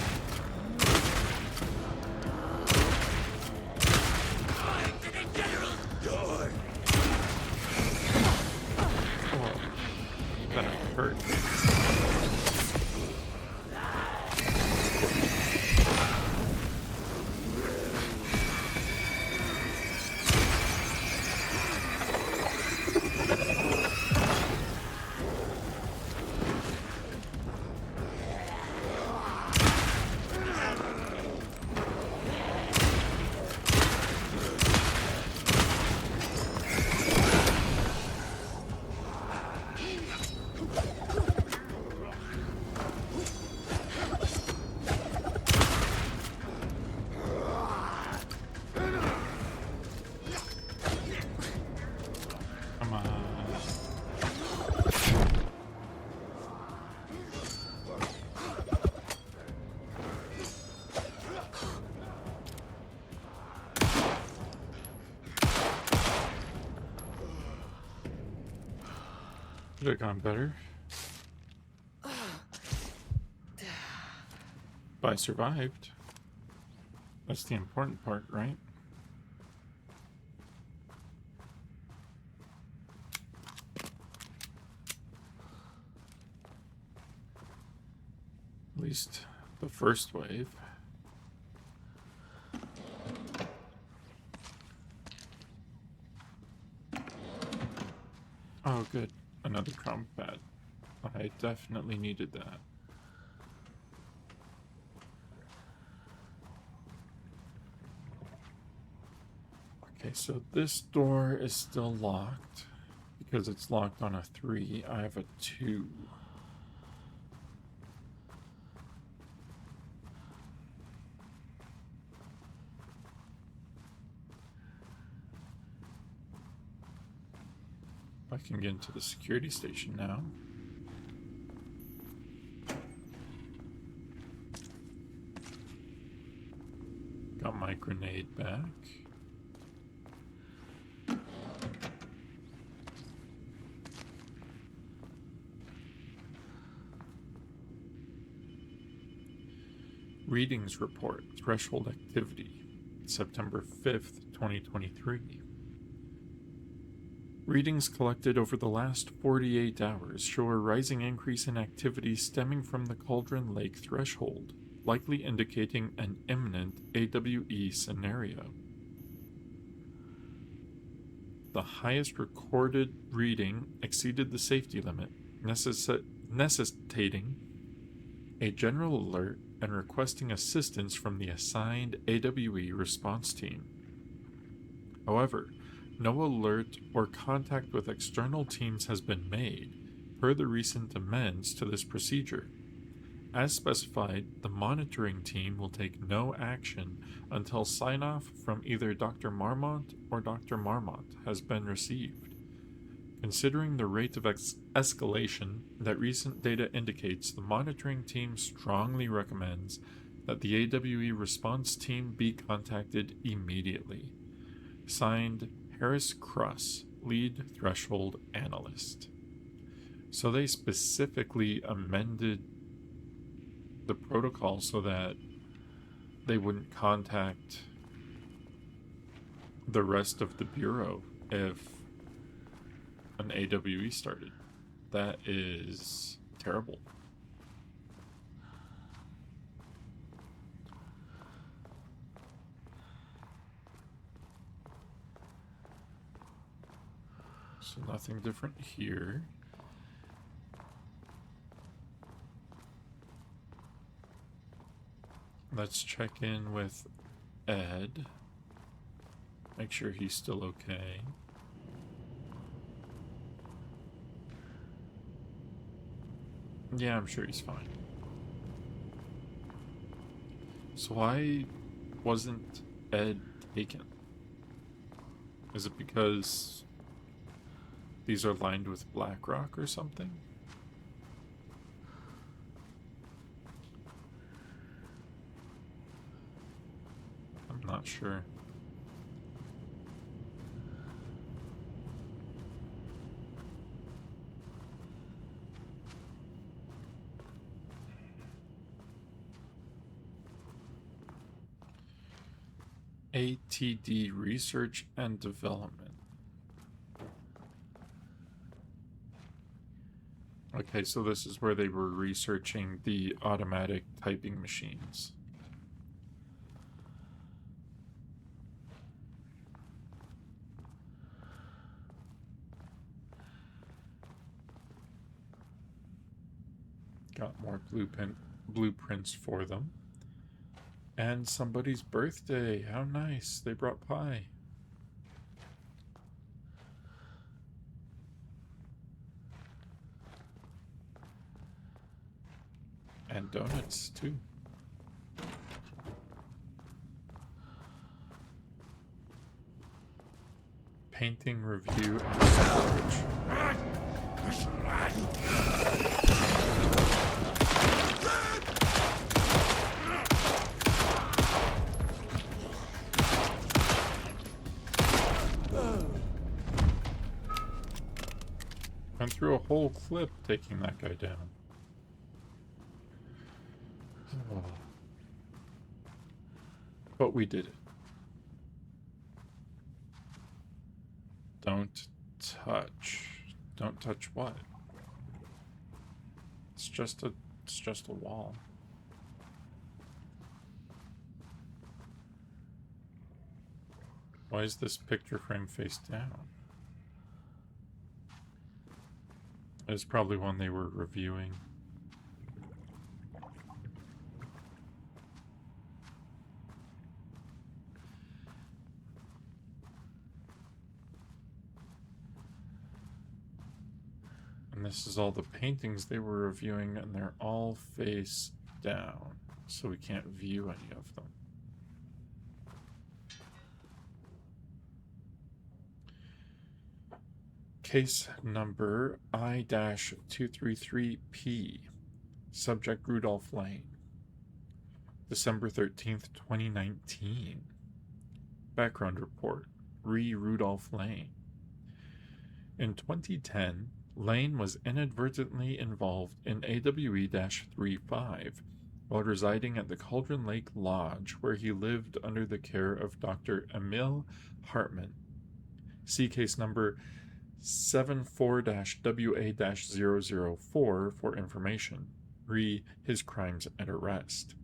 Could have gone better. But I survived. That's the important part, right? At least the first wave. Oh, good. Another comp pad. I definitely needed that. Okay, so this door is still locked because it's locked on a 3. I have a 2. I can get into the security station now. Got my grenade back. Readings report, threshold activity, September 5th, 2023. Readings collected over the last 48 hours show a rising increase in activity stemming from the Cauldron Lake threshold, likely indicating an imminent AWE scenario. The highest recorded reading exceeded the safety limit, necessitating a general alert and requesting assistance from the assigned AWE response team. However, no alert or contact with external teams has been made per the recent amends to this procedure. As specified, the monitoring team will take no action until sign-off from either Dr. Marmont or Dr. Marmont has been received. Considering the rate of escalation that recent data indicates, the monitoring team strongly recommends that the AWE response team be contacted immediately. Signed, Harris Cross, Lead Threshold Analyst. So they specifically amended the protocol so that they wouldn't contact the rest of the Bureau if an AWE started. That is terrible. So nothing different here. Let's check in with Ed. Make sure he's still okay. Yeah, I'm sure he's fine. So why wasn't Ed taken? Is it because these are lined with black rock or something? I'm not sure. ATD Research and Development. Okay, so this is where they were researching the automatic typing machines. Got more blueprints for them. And somebody's birthday. How nice. They brought pie. And donuts, too. Painting review and storage. Went through a whole clip taking that guy down. Oh. But we did it. Don't touch. Don't touch what? It's just a wall. Why is this picture frame face down? It's probably one they were reviewing. And this is all the paintings they were reviewing, and they're all face down, so we can't view any of them. Case number I-233P. Subject Rudolph Lane. December 13th, 2019. Background report. Rudolph Lane. In 2010, Lane was inadvertently involved in AWE-35 while residing at the Cauldron Lake Lodge, where he lived under the care of Dr. Emil Hartman. See case number 74-WA-004 for information. His crimes and arrest.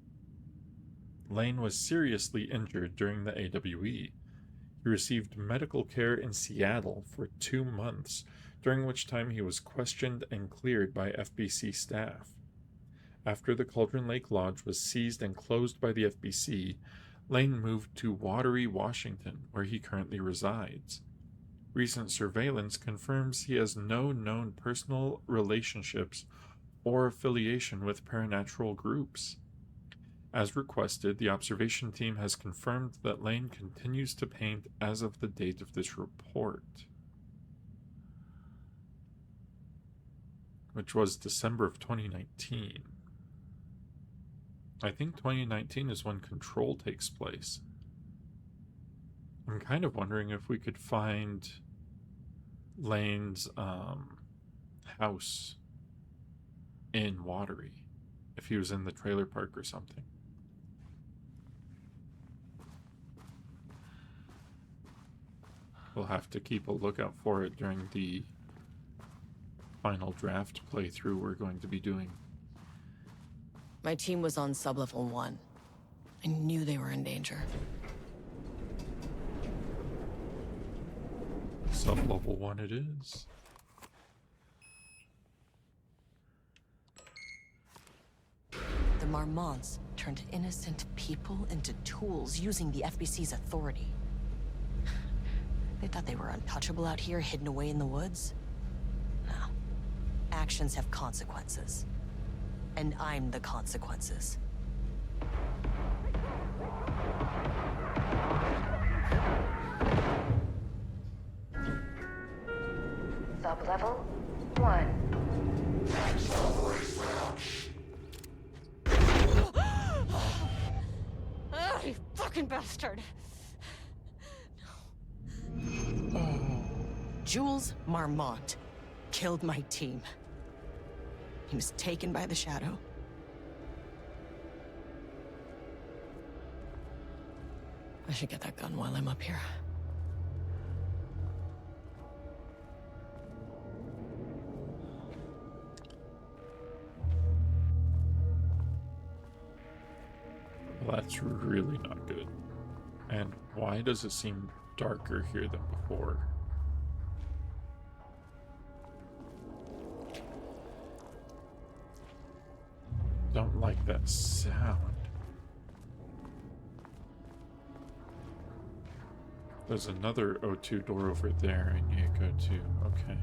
Lane was seriously injured during the AWE. He received medical care in Seattle for 2 months, during which time he was questioned and cleared by FBC staff. After the Cauldron Lake Lodge was seized and closed by the FBC, Lane moved to Watery, Washington, where he currently resides. Recent surveillance confirms he has no known personal relationships or affiliation with paranatural groups. As requested, the observation team has confirmed that Lane continues to paint as of the date of this report, which was December of 2019. I think 2019 is when Control takes place. I'm kind of wondering if we could find Lane's house in Watery, if he was in the trailer park or something. We'll have to keep a lookout for it during the final draft playthrough we're going to be doing. My team was on sublevel 1. I knew they were in danger. Sublevel 1 it is. The Marmonts turned innocent people into tools using the FBC's authority. They thought they were untouchable out here, hidden away in the woods. No. Actions have consequences. And I'm the consequences. Sublevel 1. Oh, you fucking bastard! Jules Marmont killed my team. He was taken by the Shadow. I should get that gun while I'm up here. Well, that's really not good. And why does it seem darker here than before? Don't like that sound. There's another O2 door over there I need to go to. Okay.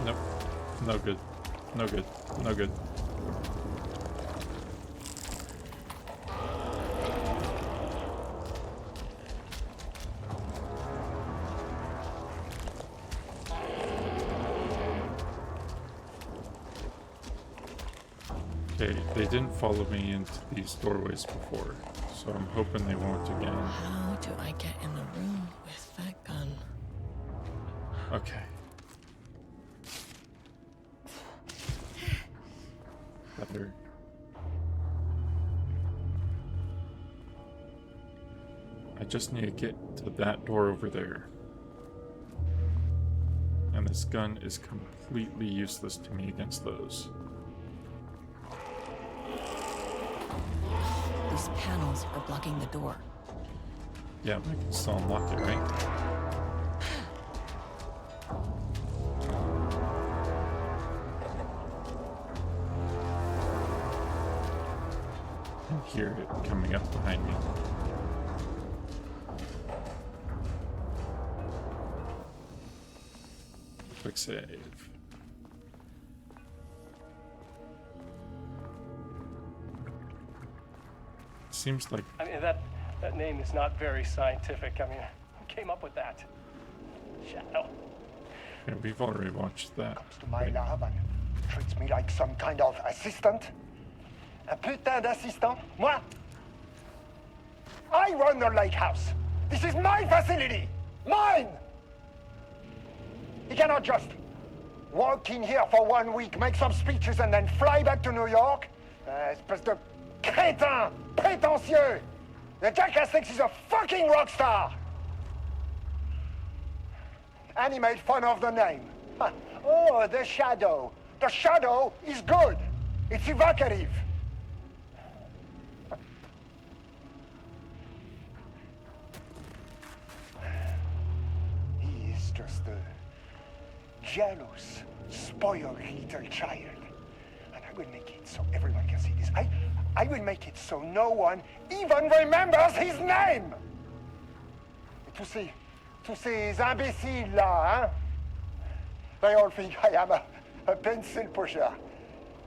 Nope. No good. No good. No good. Okay, they didn't follow me into these doorways before, so I'm hoping they won't again. How do I get in the room with that gun? Okay. Better. I just need to get to that door over there. And this gun is completely useless to me against those. These panels are blocking the door. Yeah, but I can still unlock it, right? I hear it coming up behind me. Quick save. Seems like I mean, that name is not very scientific. I mean, who came up with that? Shadow. yeah, we've already watched that. Comes to my lab and treats me like some kind of assistant. Un putain d'assistant? Moi? I run the lake house. This is my facility. Mine! He cannot just walk in here for 1 week, make some speeches, and then fly back to New York. Espèce de crétin, prétentieux. The jackass thinks he's a fucking rock star. And he made fun of the name. Huh. Oh, the Shadow. The Shadow is good. It's evocative. He is just a jealous, spoiled little child. And I will make it so everyone can see this. I will make it so no one even remembers his name. Tous ces imbéciles là, hein? They all think I am a pencil pusher.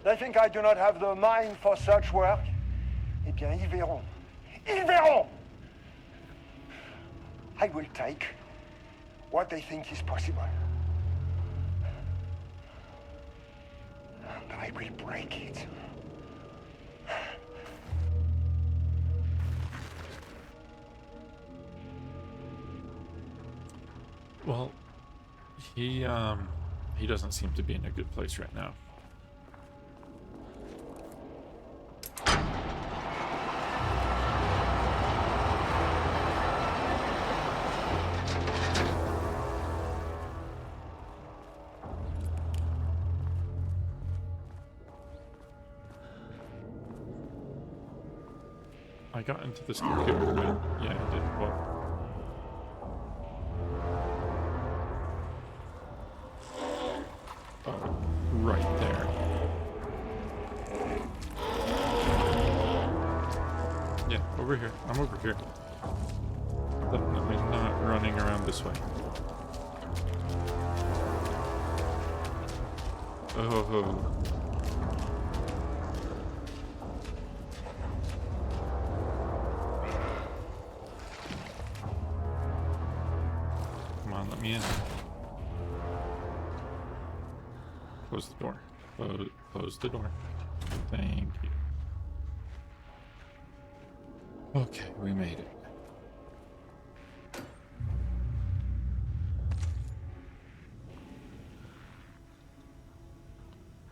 They think I do not have the mind for such work. Eh bien, ils verront. Ils verront! I will take what they think is possible. And I will break it. Well, he doesn't seem to be in a good place right now. I got into this computer, right? Yeah, I did. What? Oh, right there. Yeah, over here. I'm over here. Definitely not running around this way. Oh. Come on, let me in. Close the door. Close the door. Thank you. Okay, we made it.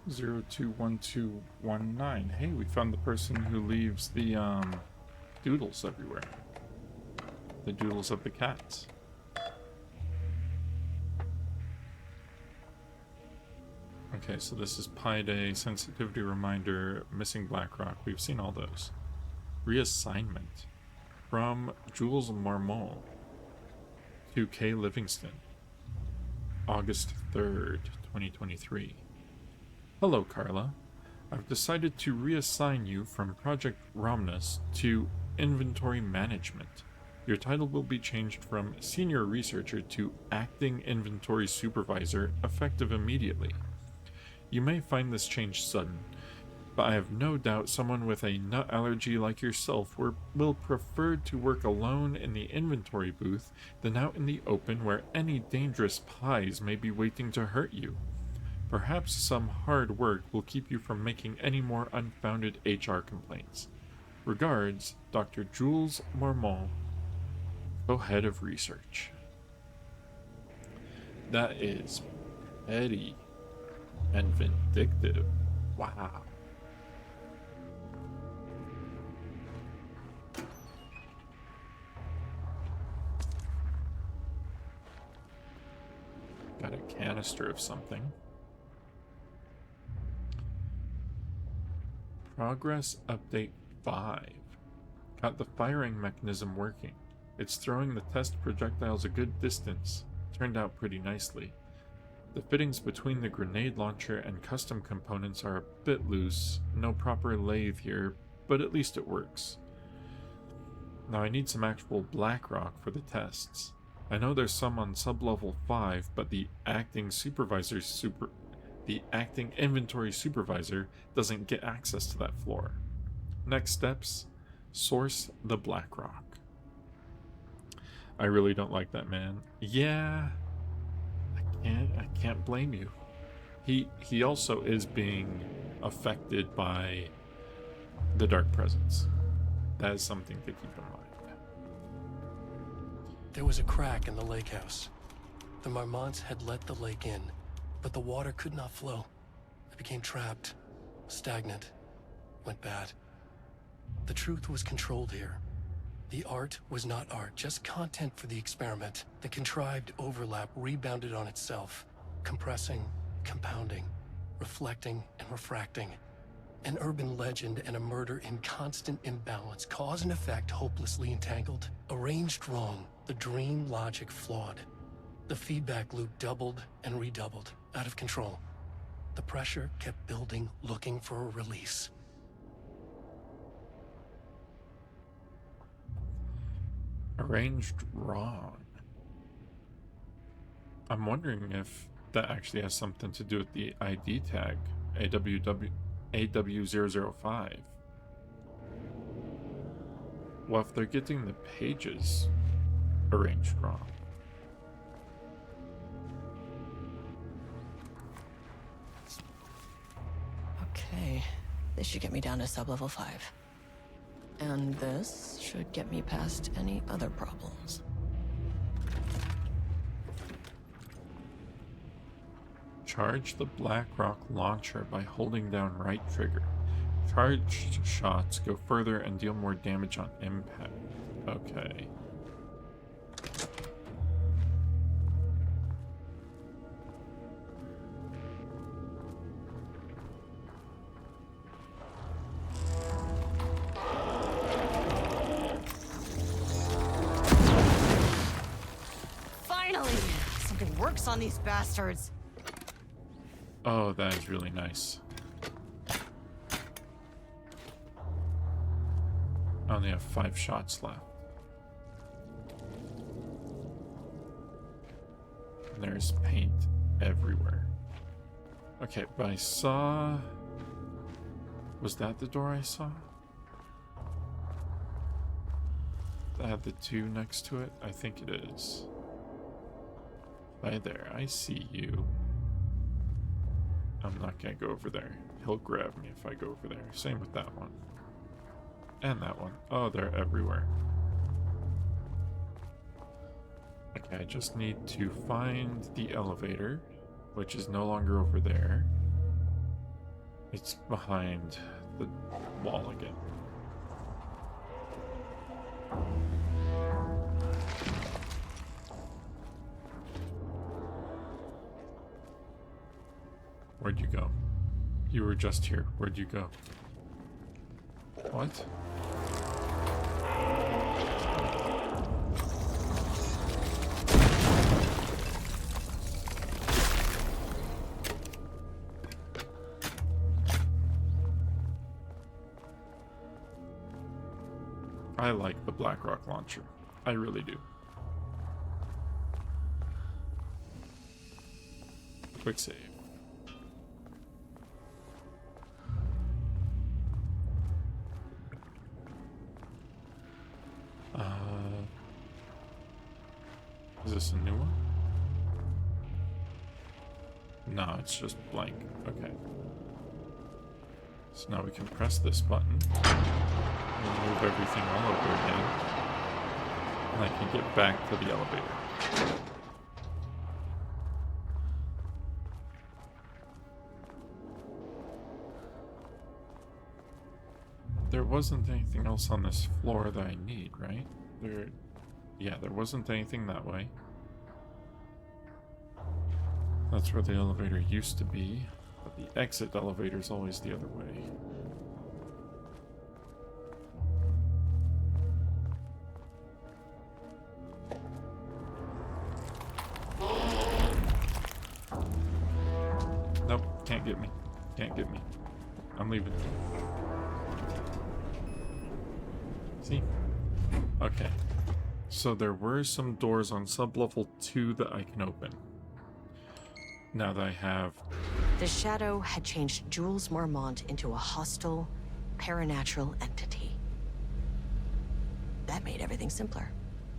Zero 021219. Hey, we found the person who leaves the doodles everywhere. The doodles of the cats. Okay, so this is Pi Day, sensitivity reminder, missing Blackrock. We've seen all those. Reassignment from Jules Marmont to K. Livingston, August 3rd, 2023. Hello, Carla. I've decided to reassign you from Project Romnus to Inventory Management. Your title will be changed from Senior Researcher to Acting Inventory Supervisor, effective immediately. You may find this change sudden, but I have no doubt someone with a nut allergy like yourself will prefer to work alone in the inventory booth than out in the open where any dangerous pies may be waiting to hurt you. Perhaps some hard work will keep you from making any more unfounded HR complaints. Regards, Dr. Jules Marmont, co-head of research. That is petty and vindictive. Wow. Got a canister of something. Progress update 5. Got the firing mechanism working. It's throwing the test projectiles a good distance. Turned out pretty nicely. The fittings between the grenade launcher and custom components are a bit loose. No proper lathe here, but at least it works. Now I need some actual black rock for the tests. I know there's some on sublevel 5, but the acting inventory supervisor doesn't get access to that floor. Next steps, source the black rock. I really don't like that man. Yeah, I can't blame you. He also is being affected by the dark presence. That is something to keep in mind. There was a crack in the lake house. The Marmonts had let the lake in, but the water could not flow. It became trapped, stagnant, went bad. The truth was controlled here. The art was not art, just content for the experiment. The contrived overlap rebounded on itself, compressing, compounding, reflecting and refracting. An urban legend and a murder in constant imbalance, cause and effect hopelessly entangled. Arranged wrong, the dream logic flawed. The feedback loop doubled and redoubled, out of control. The pressure kept building, looking for a release. Arranged wrong. I'm wondering if that actually has something to do with the ID tag, AW005. Well, if they're getting the pages arranged wrong. Okay, this should get me down to sublevel 5. And this should get me past any other problems. Charge the Blackrock launcher by holding down right trigger. Charged shots go further and deal more damage on impact. Okay. Finally! Something works on these bastards! Oh, that is really nice. I only have 5 shots left. And there's paint everywhere. Okay, but I saw... Was that the door I saw? That had the 2 next to it? I think it is. By there, I see you. I'm not gonna go over there. He'll grab me if I go over there. Same with that one. And that one. Oh, they're everywhere. Okay, I just need to find the elevator, which is no longer over there. It's behind the wall again. Where'd you go? You were just here. Where'd you go? What? I like the Blackrock launcher. I really do. Quick save. Is this a new one? No, it's just blank. Okay. So now we can press this button. We'll move everything all over again. And I can get back to the elevator. There wasn't anything else on this floor that I need, right? Yeah, there wasn't anything that way. That's where the elevator used to be, but the exit elevator is always the other way. Nope, can't get me. Can't get me. I'm leaving. See? Okay. So there were some doors on sublevel 2 that I can open. Now that I have... The Shadow had changed Jules Marmont into a hostile, paranatural entity. That made everything simpler.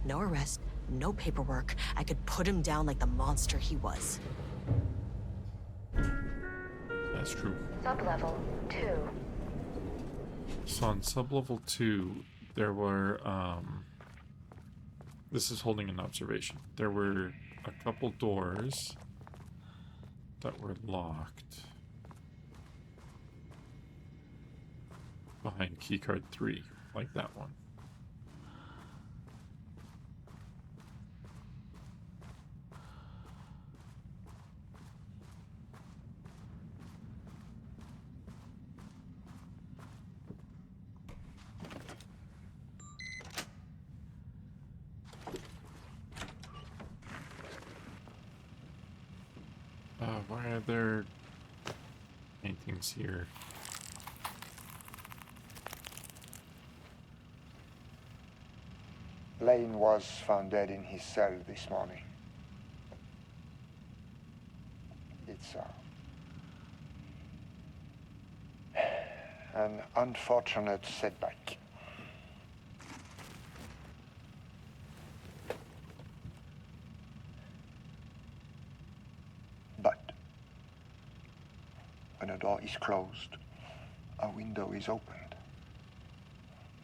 No arrest, no paperwork. I could put him down like the monster he was. That's true. Sublevel 2. So on sublevel 2, there were, this is holding an observation. There were a couple doors that were locked behind keycard 3, like that one. Why are there paintings here? Lane was found dead in his cell this morning. It's an unfortunate setback. But when a door is closed, a window is opened.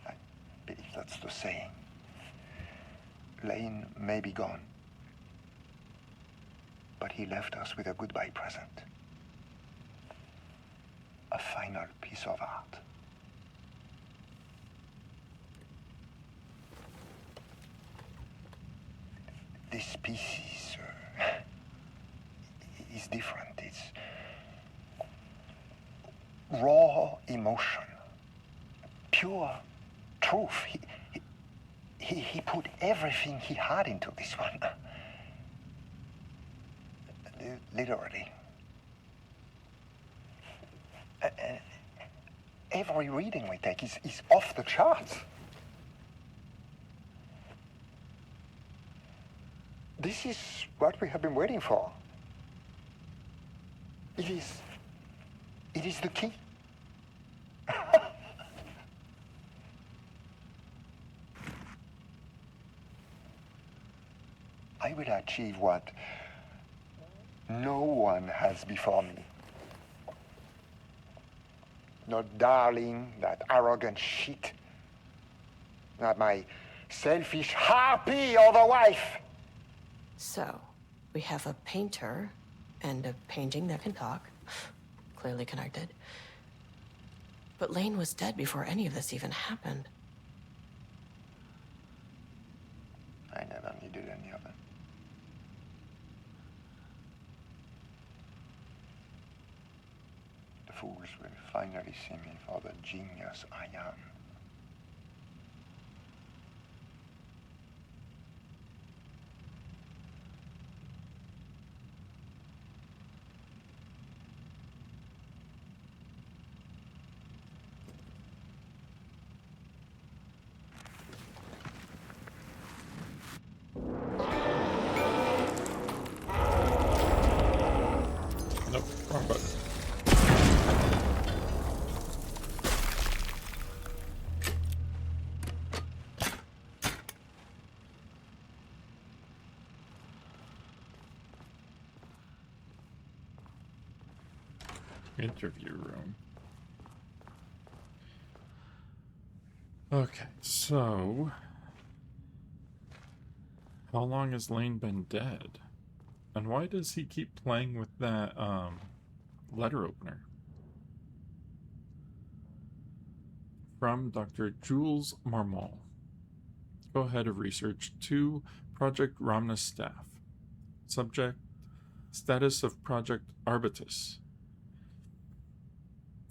I believe that's the saying. Lane may be gone, but he left us with a goodbye present. A final piece of art. This piece is different. It's raw emotion, pure truth. He put everything he had into this one. Literally. Every reading we take is off the charts. This is what we have been waiting for. It is the key. I will achieve what no one has before me. Not darling, that arrogant shit. Not my selfish harpy or the wife. So, we have a painter and a painting that can talk. Clearly connected. But Lane was dead before any of this even happened. I never needed any of it. The fools will finally see me for the genius I am. Nope, wrong button. interview room. Okay, so how long has Lane been dead? And why does he keep playing with that letter opener? From Dr. Jules Marmont, co-head of research to Project Ramna staff. Subject: status of Project Arbitus.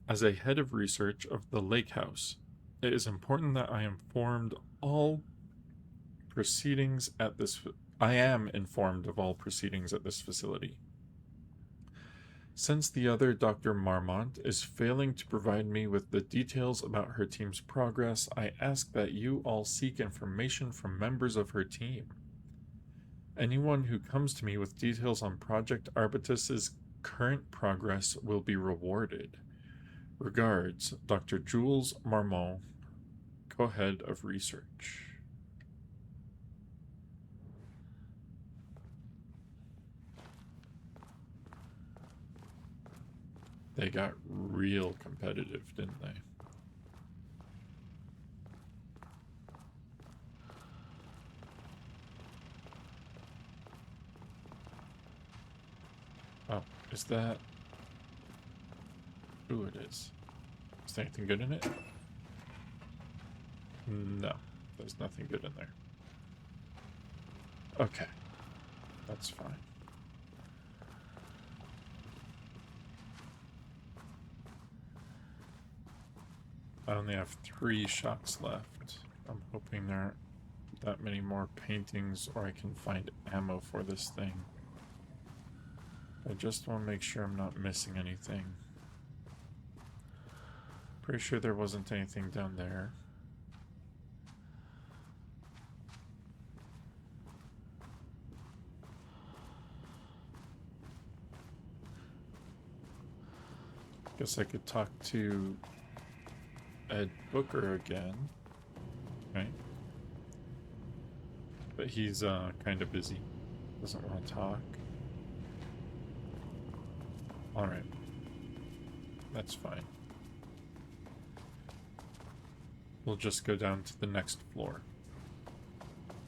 As a head of research of the Lake House, it is important that I am informed of all proceedings at this facility. Since the other Dr. Marmont is failing to provide me with the details about her team's progress, I ask that you all seek information from members of her team. Anyone who comes to me with details on Project Arbitus's current progress will be rewarded. Regards, Dr. Jules Marmont, co-head of research. They got real competitive, didn't they? Oh, is that... Ooh, it is. Is there anything good in it? No, there's nothing good in there. Okay, that's fine. I only have 3 shots left. I'm hoping there aren't that many more paintings or I can find ammo for this thing. I just want to make sure I'm not missing anything. Pretty sure there wasn't anything down there. Guess I could talk to Ed Booker again. Okay. But he's kind of busy. Doesn't want to talk. Alright. That's fine. We'll just go down to the next floor.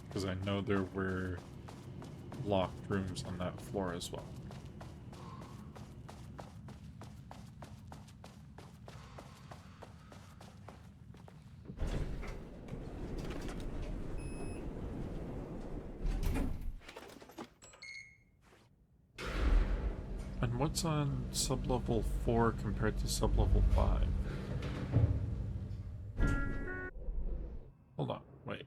Because I know there were locked rooms on that floor as well. And what's on sublevel 4 compared to sublevel 5? Hold on, wait.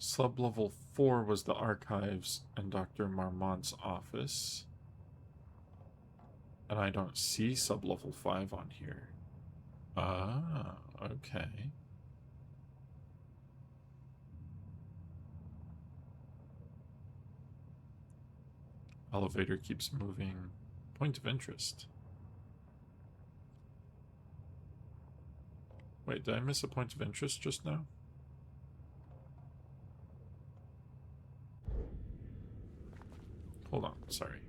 Sublevel 4 was the archives and Dr. Marmont's office. And I don't see sublevel 5 on here. Ah, okay. Elevator keeps moving. Point of interest. Wait, did I miss a point of interest just now? Hold on, sorry.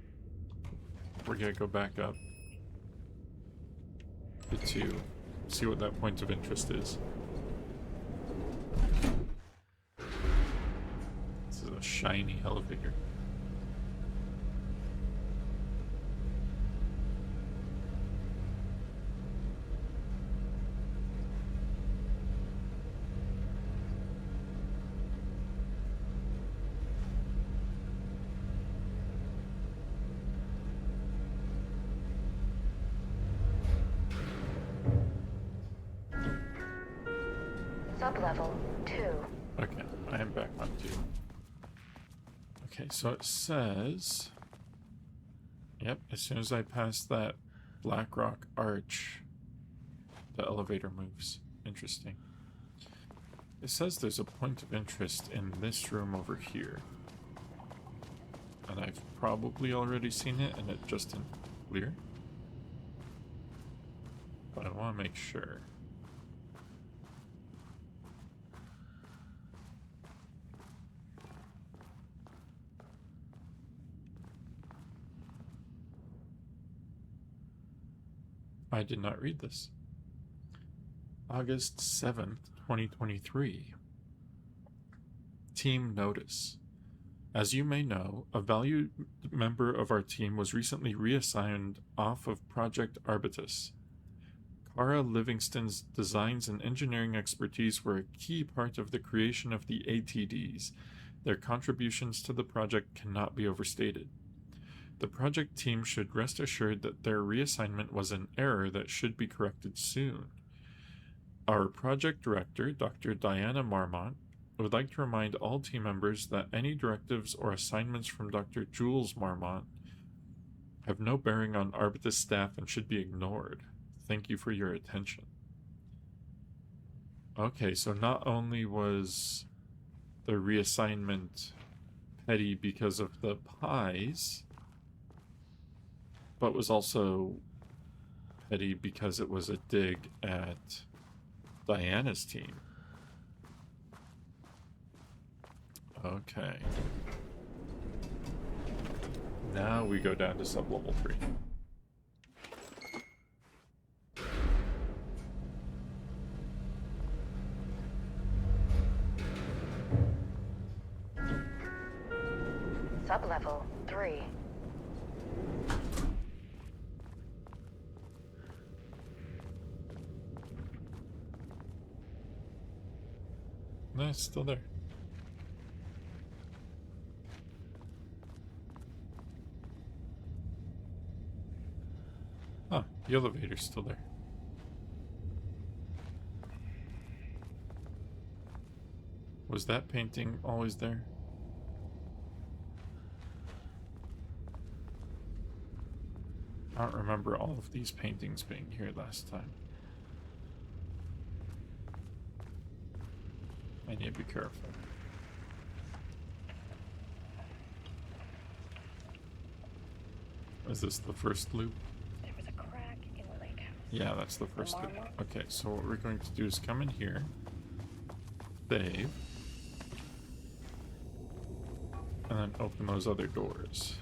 We're gonna go back up to 2. See what that point of interest is. This is a shiny elevator. Sublevel 2. Okay, I am back on 2. Okay, so it says... Yep, as soon as I pass that Black Rock arch, the elevator moves. Interesting. It says there's a point of interest in this room over here. And I've probably already seen it and it just didn't clear. But I want to make sure. I did not read this. August 7th, 2023. Team Notice. As you may know, a valued member of our team was recently reassigned off of Project Arbitus. Cara Livingston's designs and engineering expertise were a key part of the creation of the ATDs. Their contributions to the project cannot be overstated. The project team should rest assured that their reassignment was an error that should be corrected soon. Our project director, Dr. Diana Marmont, would like to remind all team members that any directives or assignments from Dr. Jules Marmont have no bearing on Arbitus staff and should be ignored. Thank you for your attention. Okay, so not only was the reassignment petty because of the pies, but was also petty because it was a dig at Diana's team. Okay. Now we go down to sublevel 3. Sublevel 3. No, it's still there. Huh, the elevator's still there. Was that painting always there? I don't remember all of these paintings being here last time. I need to be careful. Is this the first loop? There was a crack in the lake house. Yeah, that's the first loop. Okay, so what we're going to do is come in here, save, and then open those other doors.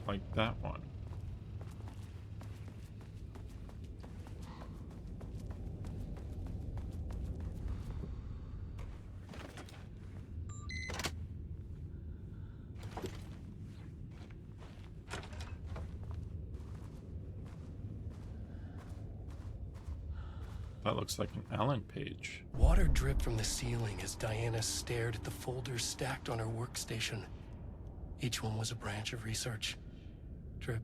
Like that one. That looks like an Allen page. Water dripped from the ceiling as Diana stared at the folders stacked on her workstation. Each one was a branch of research. Drip.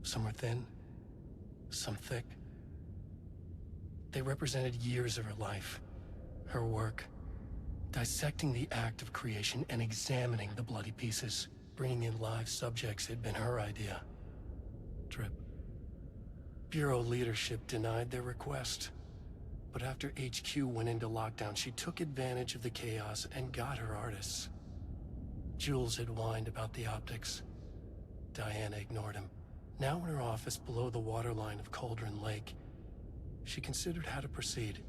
Some were thin, some thick. They represented years of her life, her work, dissecting the act of creation and examining the bloody pieces. Bringing in live subjects had been her idea. Drip. Bureau leadership denied their request. But after HQ went into lockdown, she took advantage of the chaos and got her artists. Jules had whined about the optics. Diana ignored him. Now in her office below the waterline of Cauldron Lake, she considered how to proceed.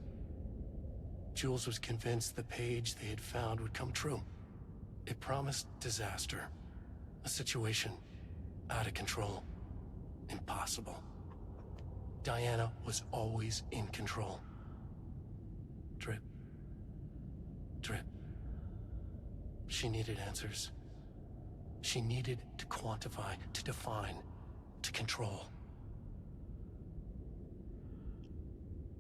Jules was convinced the page they had found would come true. It promised disaster. A situation out of control. Impossible. Diana was always in control. Drip. Drip. She needed answers. She needed to quantify, to define, to control.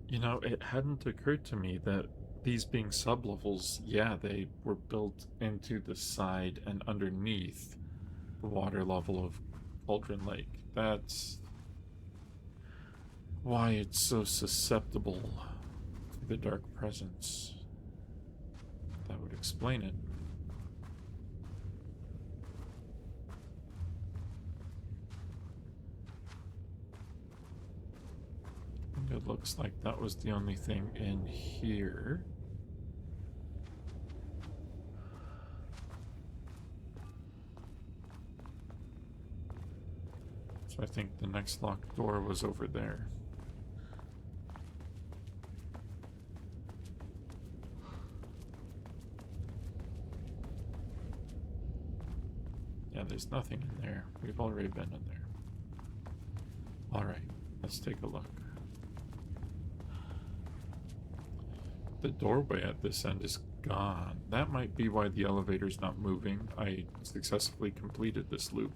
You know, it hadn't occurred to me that these being sublevels, yeah, they were built into the side and underneath the water level of Cauldron Lake. That's why it's so susceptible to the dark presence. That would explain it. And it looks like that was the only thing in here. So I think the next locked door was over there. Yeah, there's nothing in there. We've already been in there. Alright, let's take a look. The doorway at this end is gone. That might be why the elevator's not moving. I successfully completed this loop.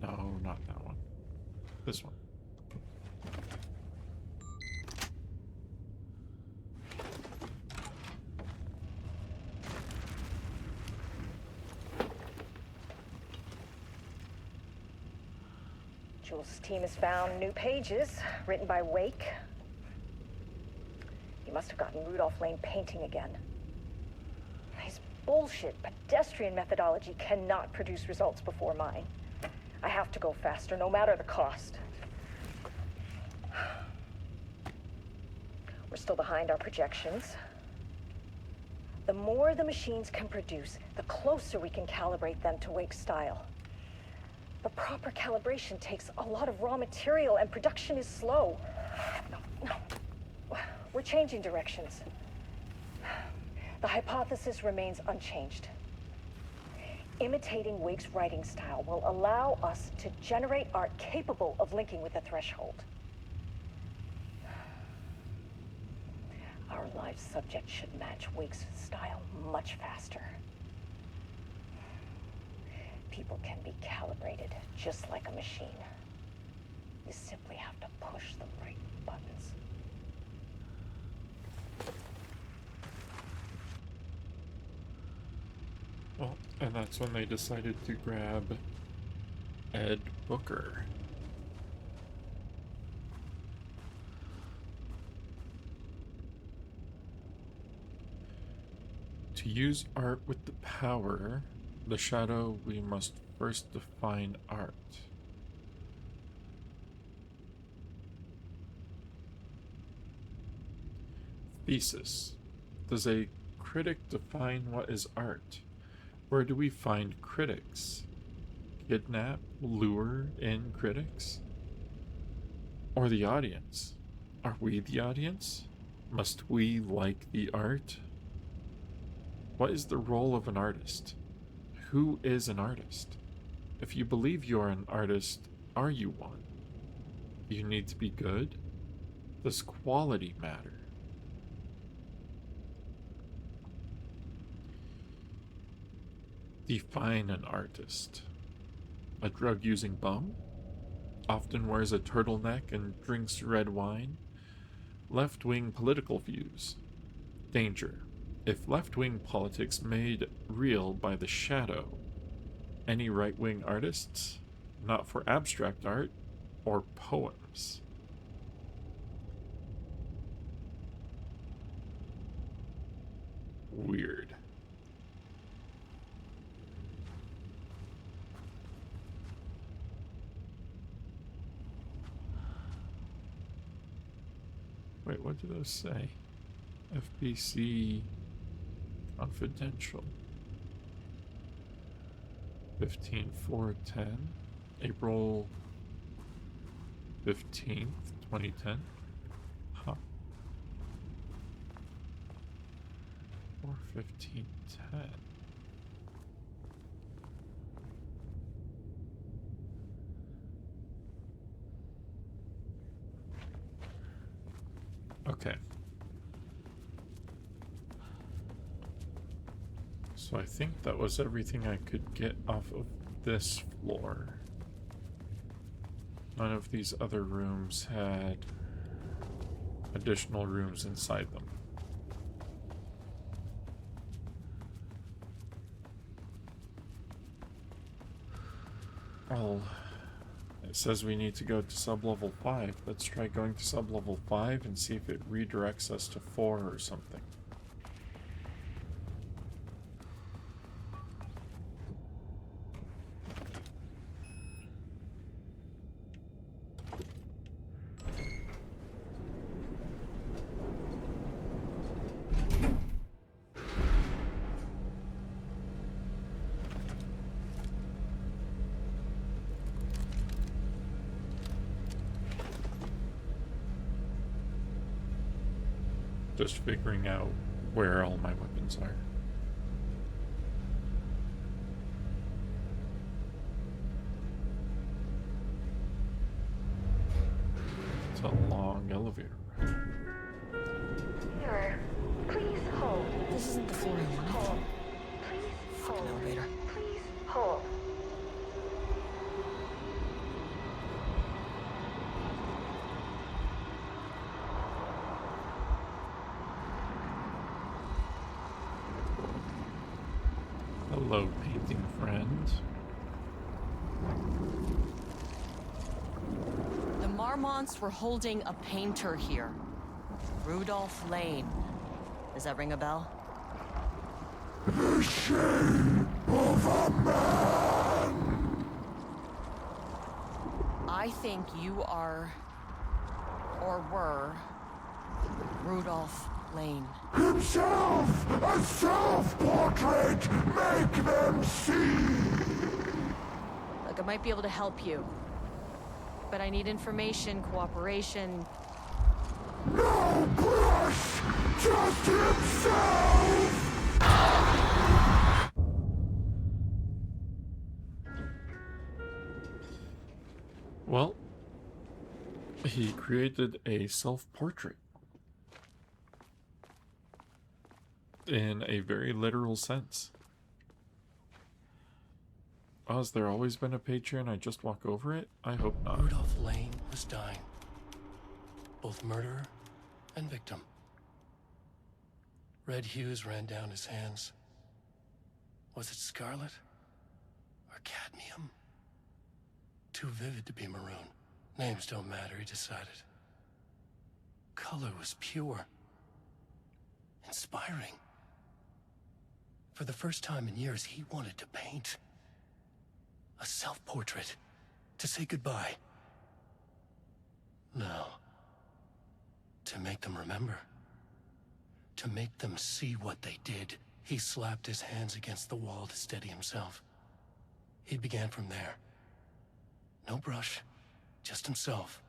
No, not that one. This one. Jules' team has found new pages written by Wake. He must have gotten Rudolph Lane painting again. His bullshit pedestrian methodology cannot produce results before mine. I have to go faster, no matter the cost. We're still behind our projections. The more the machines can produce, the closer we can calibrate them to Wake's style. But proper calibration takes a lot of raw material, and production is slow. No. We're changing directions. The hypothesis remains unchanged. Imitating Wake's writing style will allow us to generate art capable of linking with the threshold. Our live subject should match Wake's style much faster. People can be calibrated just like a machine. You simply have to push the right buttons. Well, and that's when they decided to grab Ed Booker. To use art with the power, the shadow, we must first define art. Thesis. Does a critic define what is art? Where do we find critics? Kidnap, lure in critics? Or the audience? Are we the audience? Must we like the art? What is the role of an artist? Who is an artist? If you believe you are an artist, are you one? Do you need to be good? Does quality matter? Define an artist. A drug-using bum? Often wears a turtleneck and drinks red wine? Left-wing political views. Danger. If left-wing politics made real by the shadow, any right-wing artists? Not for abstract art or poems. Weird. Wait, what do those say? FBC confidential. 15/4/10, April 15th, 2010. Huh. 4/15/10. Okay. So I think that was everything I could get off of this floor. None of these other rooms had additional rooms inside them. Well, it says we need to go to sublevel 5. Let's try going to sublevel 5 and see if it redirects us to 4 or something. Just figuring out where all my weapons are. long elevator. Mirror, please hold. This isn't the floor I wanted. Hold. Please Fucking hold. elevator. Please hold. Hello, painting friend. The Marmonts were holding a painter here. Rudolph Lane. Does that ring a bell? The shape of a man! I think you are, or were, Rudolph Lane. Himself! A self-portrait! Make them see! Look, I might be able to help you. But I need information, cooperation. No brush! Just himself! Well, he created a self-portrait. In a very literal sense. Oh, has there always been a page here and I just walk over it? I hope not. Rudolph Lane was dying. Both murderer and victim. Red hues ran down his hands. Was it scarlet? Or cadmium? Too vivid to be maroon. Names don't matter, he decided. Color was pure. Inspiring. For the first time in years, he wanted to paint. A self-portrait. To say goodbye. No. To make them remember. To make them see what they did. He slapped his hands against the wall to steady himself. He began from there. No brush, just himself.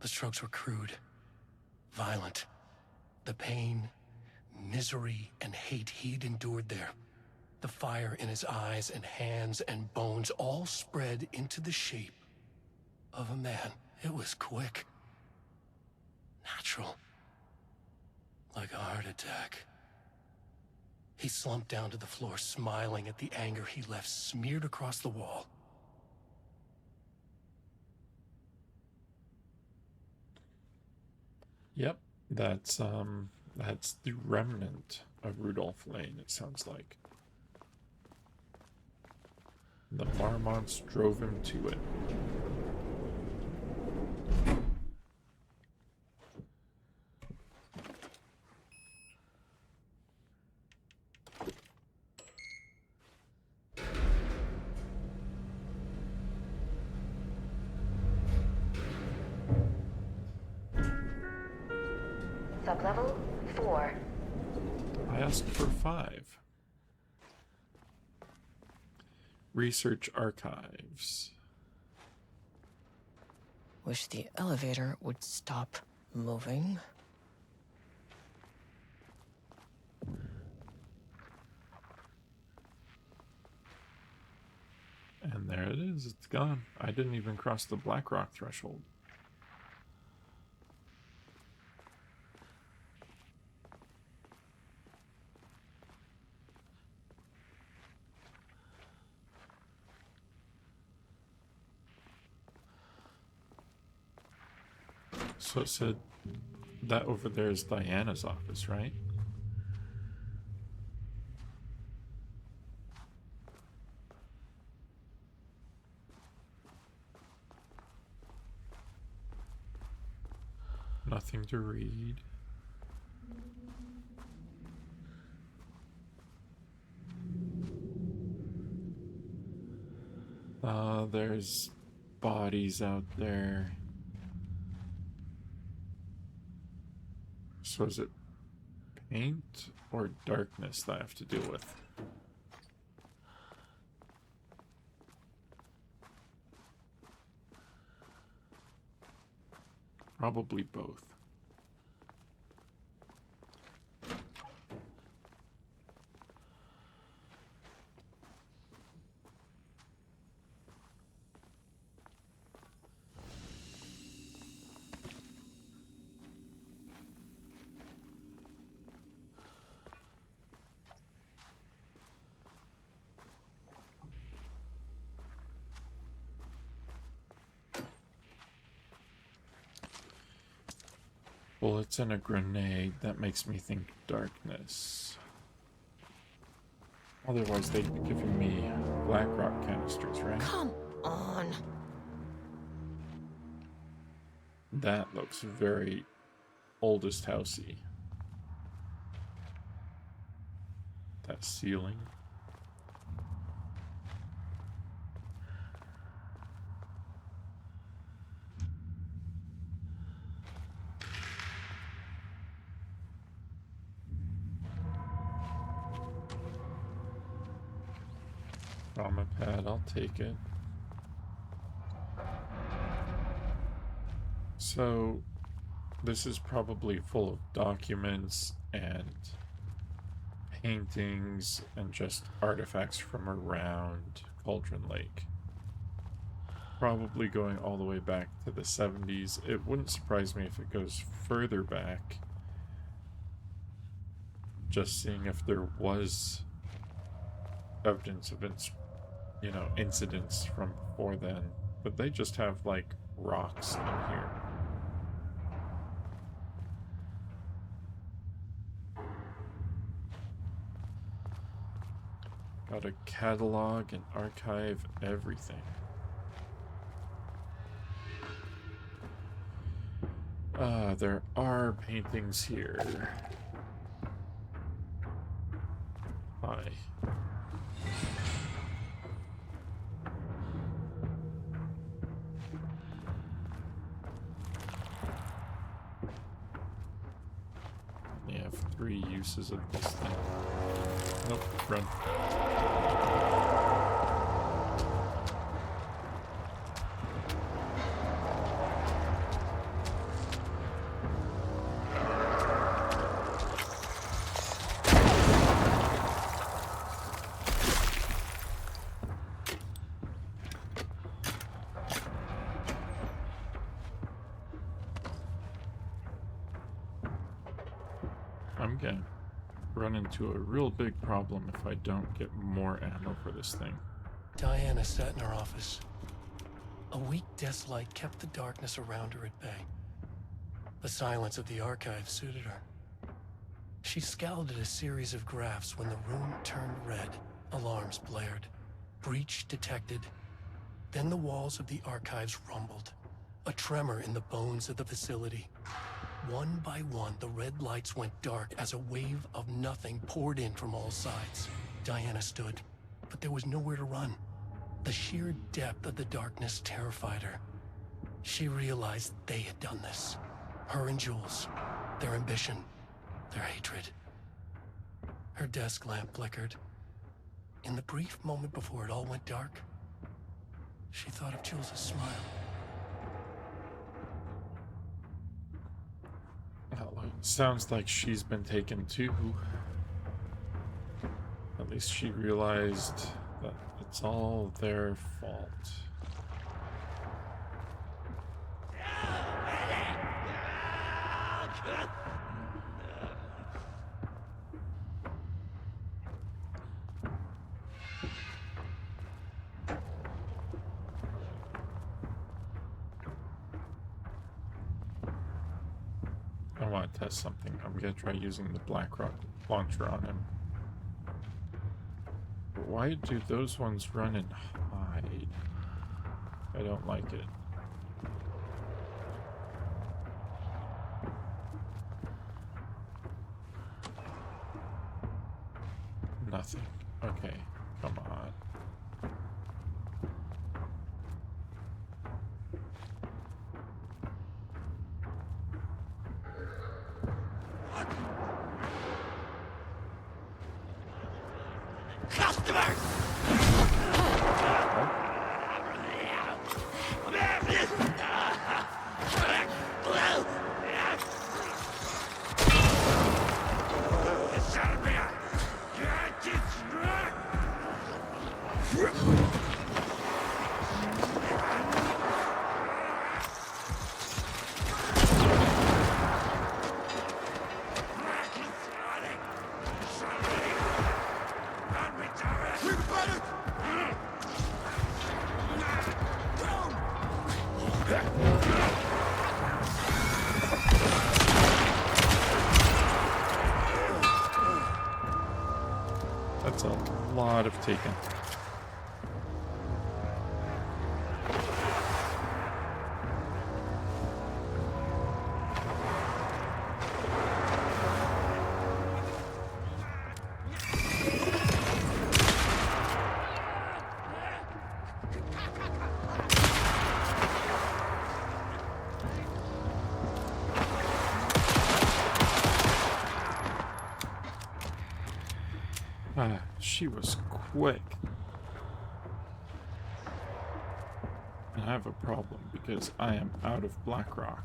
The strokes were crude, violent. The pain, misery, and hate he'd endured there. The fire in his eyes and hands and bones all spread into the shape of a man. It was quick. Natural. Like a heart attack. He slumped down to the floor, smiling at the anger he left smeared across the wall. Yep, that's the remnant of Rudolph Lane, it sounds like. The Marmonts drove him to it. Sublevel 4. I asked for 5. Research archives. Wish the elevator would stop moving. And there it is, it's gone. I didn't even cross the Blackrock threshold. So it said that over there is Diana's office, right? Nothing to read. There's bodies out there. So is it paint or darkness that I have to deal with? Probably both. Bullets and a grenade. That makes me think darkness. Otherwise, they'd be giving me black rock canisters, right? Come on. That looks very oldest housey. That ceiling. Trauma pad, I'll take it. So, this is probably full of documents and paintings and just artifacts from around Cauldron Lake. Probably going all the way back to the 70s. It wouldn't surprise me if it goes further back. Just seeing if there was evidence of incidents from before then. But they just have, like, rocks in here. Got a catalog and archive everything. There are paintings here. Hi. You have 3 uses of this thing. Nope, run. I'm gonna run into a real big problem if I don't get more ammo for this thing. Diana sat in her office. A weak desk light kept the darkness around her at bay. The silence of the archive suited her. She scowled at a series of graphs when the room turned red. Alarms blared. Breach detected. Then the walls of the archives rumbled. A tremor in the bones of the facility. One by one, the red lights went dark as a wave of nothing poured in from all sides. Diana stood, but there was nowhere to run. The sheer depth of the darkness terrified her. She realized they had done this. Her and Jules. Their ambition. Their hatred. Her desk lamp flickered. In the brief moment before it all went dark, she thought of Jules' smile. Well, it sounds like she's been taken too. At least she realized that it's all their fault. I want to test something. I'm gonna try using the black rock launcher on him. But why do those ones run and hide? I don't like it. Nothing. Okay, come on. taken. She was quick. And I have a problem because I am out of Blackrock.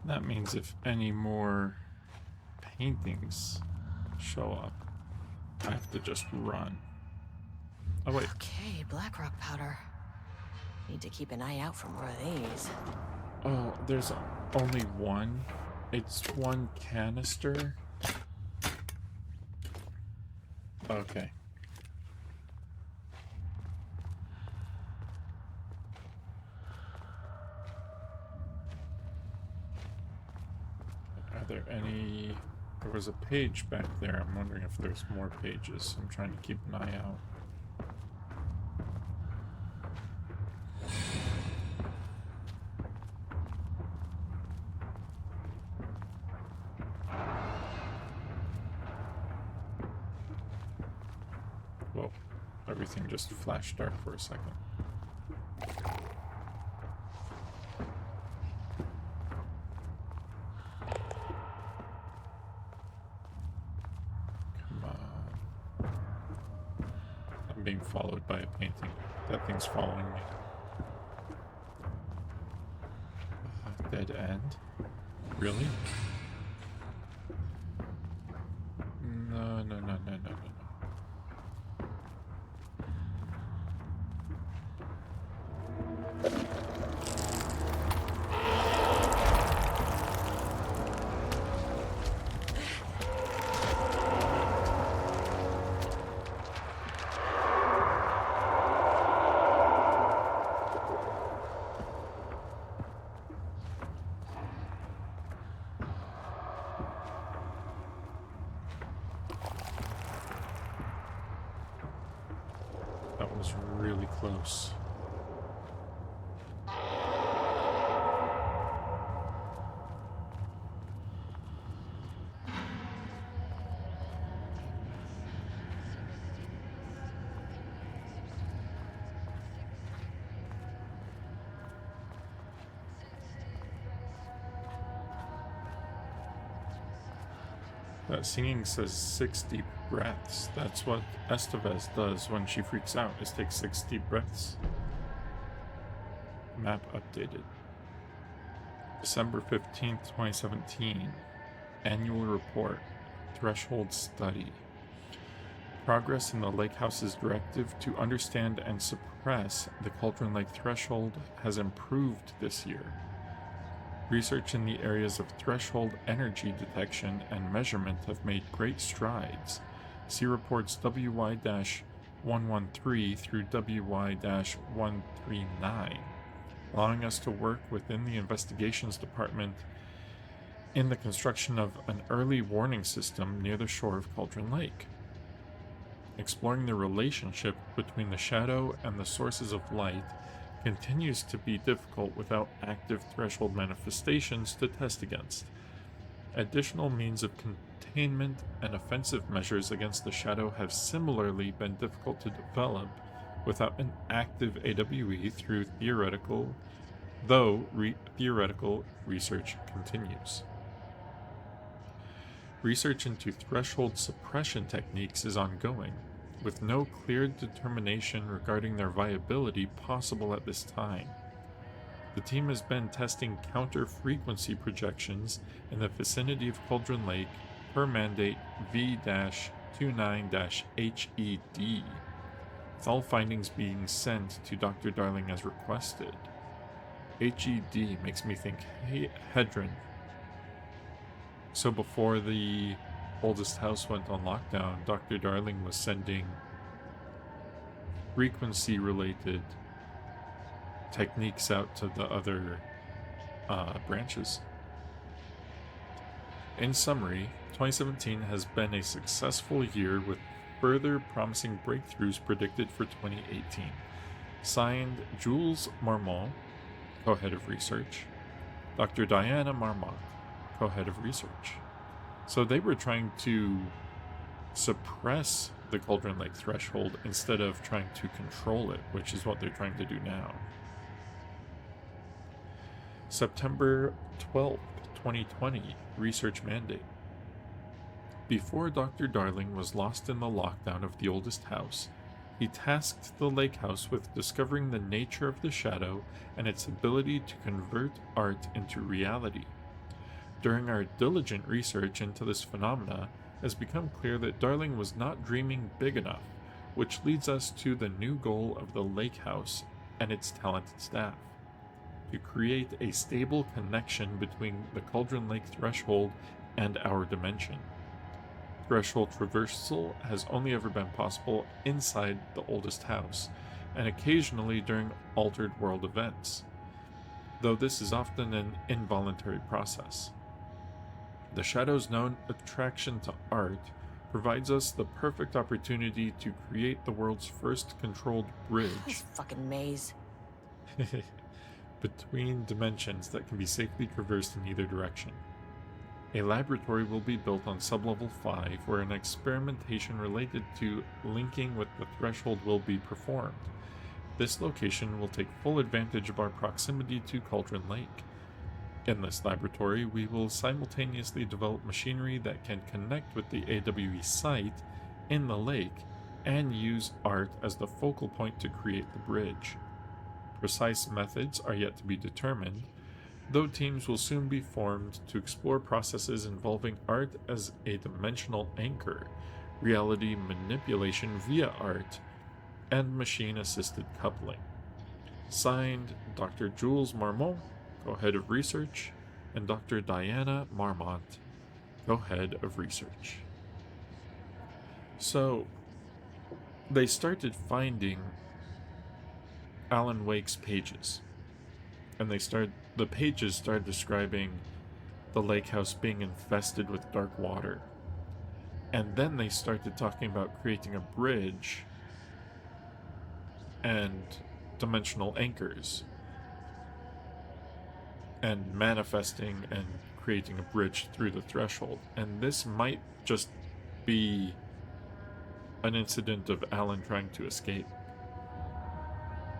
That means if any more paintings show up, I have to just run. Oh wait. Okay, Blackrock powder. Need to keep an eye out for more of these. Oh, there's only one. It's one canister. Okay. Are there any... There was a page back there. I'm wondering if there's more pages. I'm trying to keep an eye out. Whoa. Everything just flashed dark for a second. Come on. I'm being followed by a painting. That thing's following me. Dead end? Really? No, no, no, no, no, no, no. That was really close. That singing says 60 breaths. That's what Estevez does when she freaks out, is take 60 breaths. Map updated. December 15th, 2017. Annual report. Threshold study. Progress in the Lake House's directive to understand and suppress the Cauldron Lake threshold has improved this year. Research in the areas of threshold energy detection and measurement have made great strides. See reports WY-113 through WY-139, allowing us to work within the investigations department in the construction of an early warning system near the shore of Cauldron Lake. Exploring the relationship between the shadow and the sources of light continues to be difficult without active threshold manifestations to test against. Additional means of containment and offensive measures against the shadow have similarly been difficult to develop without an active AWE through theoretical research continues. Research into threshold suppression techniques is ongoing, with no clear determination regarding their viability possible at this time. The team has been testing counter-frequency projections in the vicinity of Cauldron Lake per mandate V-29-HED, with all findings being sent to Dr. Darling as requested. HED makes me think Hedron. So before the oldest house went on lockdown, Dr. Darling was sending frequency-related techniques out to the other branches. in summary, 2017 has been a successful year with further promising breakthroughs predicted for 2018. Signed, Jules Marmont, co-head of research, Dr. Diana Marmont, co-head of research. So they were trying to suppress the Cauldron Lake threshold instead of trying to control it, which is what they're trying to do now. September 12th, 2020, research mandate. Before Dr. Darling was lost in the lockdown of the oldest house, he tasked the lake house with discovering the nature of the shadow and its ability to convert art into reality. During our diligent research into this phenomena, it has become clear that Darling was not dreaming big enough, which leads us to the new goal of the lake house and its talented staff: to create a stable connection between the Cauldron Lake threshold and our dimension. Threshold traversal has only ever been possible inside the oldest house, and occasionally during altered world events, though this is often an involuntary process. The Shadow's known attraction to art provides us the perfect opportunity to create the world's first controlled bridge This fucking maze. between dimensions that can be safely traversed in either direction. A laboratory will be built on sublevel 5 where an experimentation related to linking with the threshold will be performed. This location will take full advantage of our proximity to Cauldron Lake. In this laboratory, we will simultaneously develop machinery that can connect with the AWE site in the lake and use art as the focal point to create the bridge. Precise methods are yet to be determined, though teams will soon be formed to explore processes involving art as a dimensional anchor, reality manipulation via art, and machine-assisted coupling. Signed, Dr. Jules Marmont, co-head of research, and Dr. Diana Marmont, co-head of research. So, they started finding Alan Wake's pages, and the pages started describing the lake house being infested with dark water. And then they started talking about creating a bridge and dimensional anchors and manifesting and creating a bridge through the threshold. And this might just be an incident of Alan trying to escape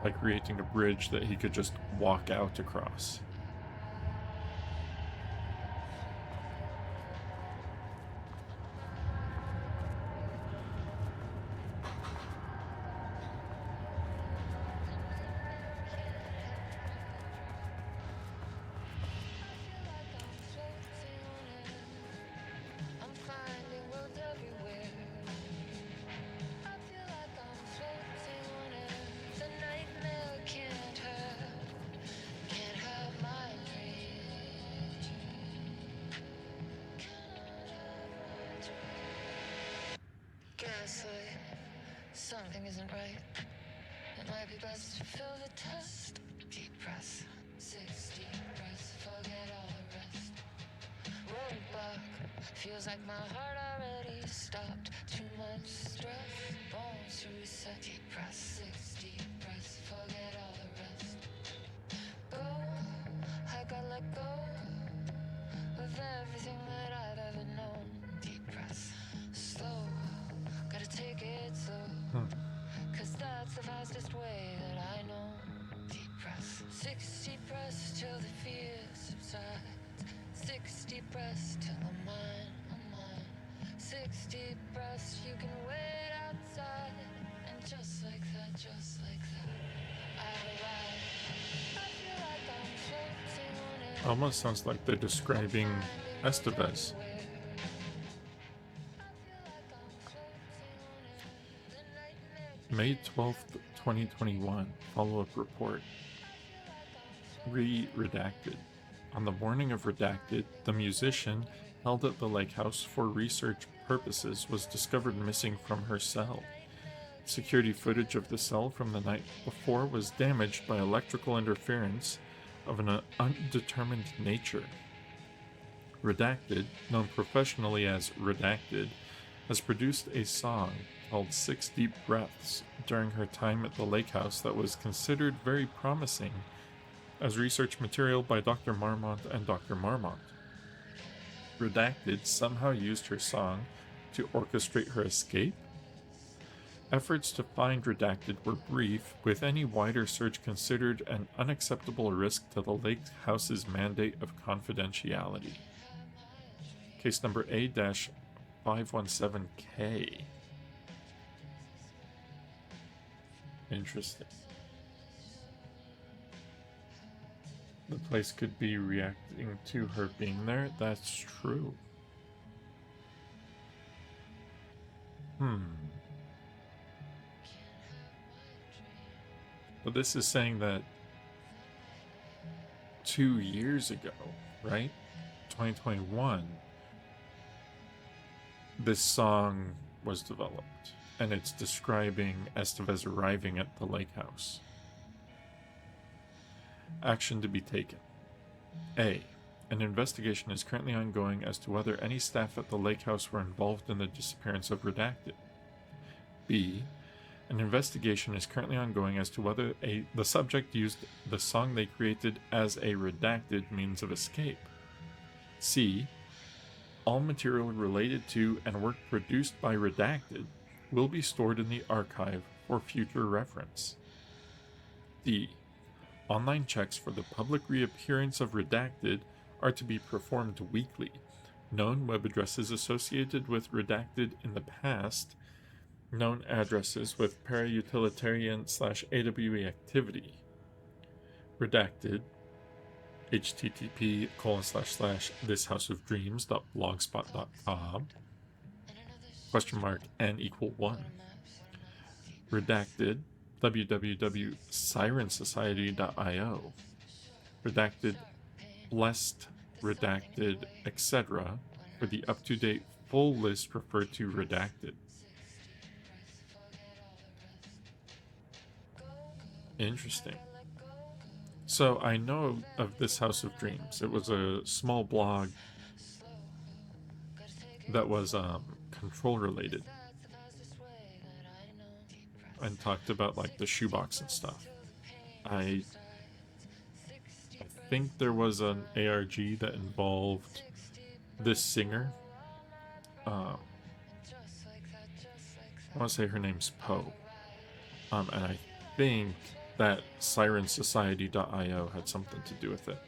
by creating a bridge that he could just walk out across. Something isn't right. It might be best to fill the test. Deep breath. 6 deep breaths. Forget all the rest. Roadblock. Feels like my heart already stopped. Too much stress. Bones to reset. Deep breath. 6 deep breaths. Forget all the rest. Go. I gotta let go of everything that I've ever known. Deep breath. Slow. Gotta take it slow. Cause that's the fastest way that I know. Deep breaths. 6 deep breaths till the fear subsides. 6 deep breaths till I'm mine. 6 deep breaths, you can wait outside. And just like that, I arrive. I feel like I'm floating on it. Almost sounds like they're describing Estevez. May 12th, 2021, follow-up report. Redacted. On the morning of Redacted, the musician held at the lake house for research purposes was discovered missing from her cell. Security footage of the cell from the night before was damaged by electrical interference of an undetermined nature. Redacted, known professionally as Redacted, has produced a song called 6 Deep Breaths during her time at the lake house that was considered very promising as research material by Dr. Marmont and Dr. Marmont. Redacted somehow used her song to orchestrate her escape. Efforts to find Redacted were brief, with any wider search considered an unacceptable risk to the lake house's mandate of confidentiality. Case number A-517K. Interesting. The place could be reacting to her being there. That's true. But this is saying that 2 years ago, right? 2021, this song was developed, and it's describing Estevez arriving at the lake house. Action to be taken. A. An investigation is currently ongoing as to whether any staff at the lake house were involved in the disappearance of Redacted. B. An investigation is currently ongoing as to whether the subject used the song they created as a redacted means of escape. C. All material related to and work produced by Redacted will be stored in the archive for future reference. D. Online checks for the public reappearance of Redacted are to be performed weekly. Known web addresses associated with Redacted in the past, known addresses with parautilitarian/AWE activity. Redacted, http://thishouseofdreams.blogspot.com (n=1). Redacted, www.sirensociety.io. Redacted, blessed, redacted, etc. for the up-to-date full list referred to Redacted. Interesting. So I know of this House of Dreams. It was a small blog that was control related and talked about like the shoebox and stuff. I think there was an ARG that involved this singer. I want to say her name's Poe. And I think that Sirensociety.io had something to do with it.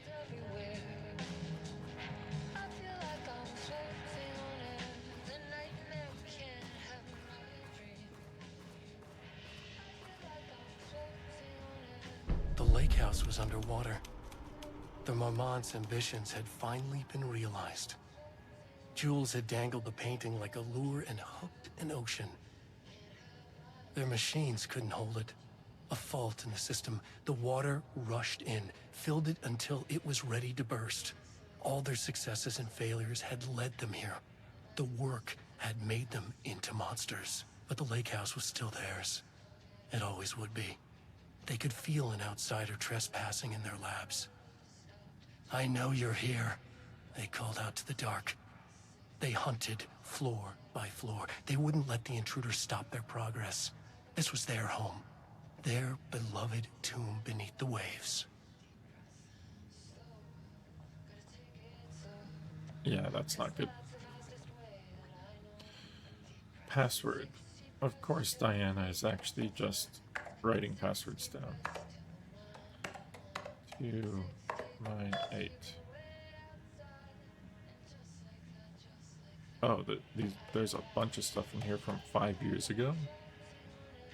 The lake house was underwater. The Marmonts' ambitions had finally been realized. Jules had dangled the painting like a lure and hooked an ocean. Their machines couldn't hold it. A fault in the system. The water rushed in, filled it until it was ready to burst. All their successes and failures had led them here. The work had made them into monsters. But the lake house was still theirs. It always would be. They could feel an outsider trespassing in their labs. "I know you're here," they called out to the dark. They hunted floor by floor. They wouldn't let the intruders stop their progress. This was their home. Their beloved tomb beneath the waves. Yeah, that's not good. Password. Of course, Diana is actually just writing passwords down. 298. Oh, there's a bunch of stuff in here from 5 years ago.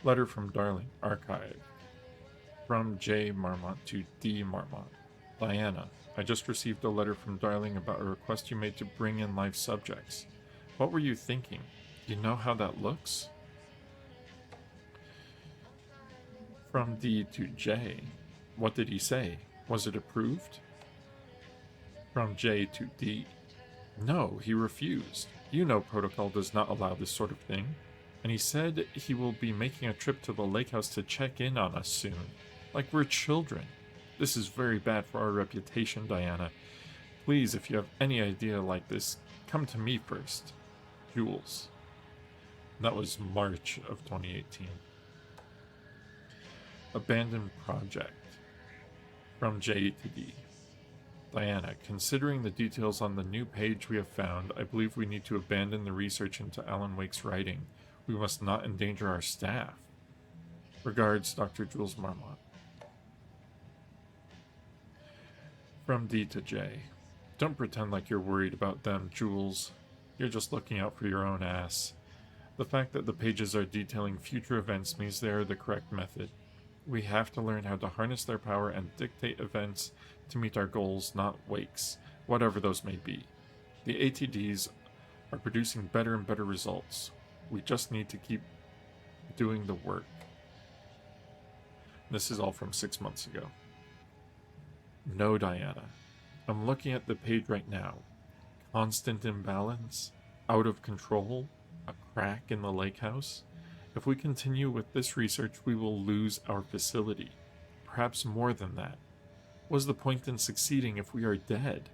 Letter from Darling, archive. From J. Marmont to D. Marmont. Diana, I just received a letter from Darling about a request you made to bring in live subjects. What were you thinking? You know how that looks? From D to J. What did he say? Was it approved? From J to D. No, he refused. You know protocol does not allow this sort of thing. And he said he will be making a trip to the lake house to check in on us soon. Like we're children. This is very bad for our reputation, Diana. Please, if you have any idea like this, come to me first. Jules. That was March of 2018. Abandoned Project. From J to D. Diana, considering the details on the new page we have found, I believe we need to abandon the research into Alan Wake's writing. We must not endanger our staff. Regards, Dr. Jules Marmont. From D to J. Don't pretend like you're worried about them, Jules. You're just looking out for your own ass. The fact that the pages are detailing future events means they are the correct method. We have to learn how to harness their power and dictate events to meet our goals, not Wake's, whatever those may be. The ATDs are producing better and better results. We just need to keep doing the work. This is all from 6 months ago. No, Diana. I'm looking at the page right now. Constant imbalance, out of control, a crack in the lake house. If we continue with this research, we will lose our facility. Perhaps more than that. What's the point in succeeding if we are dead?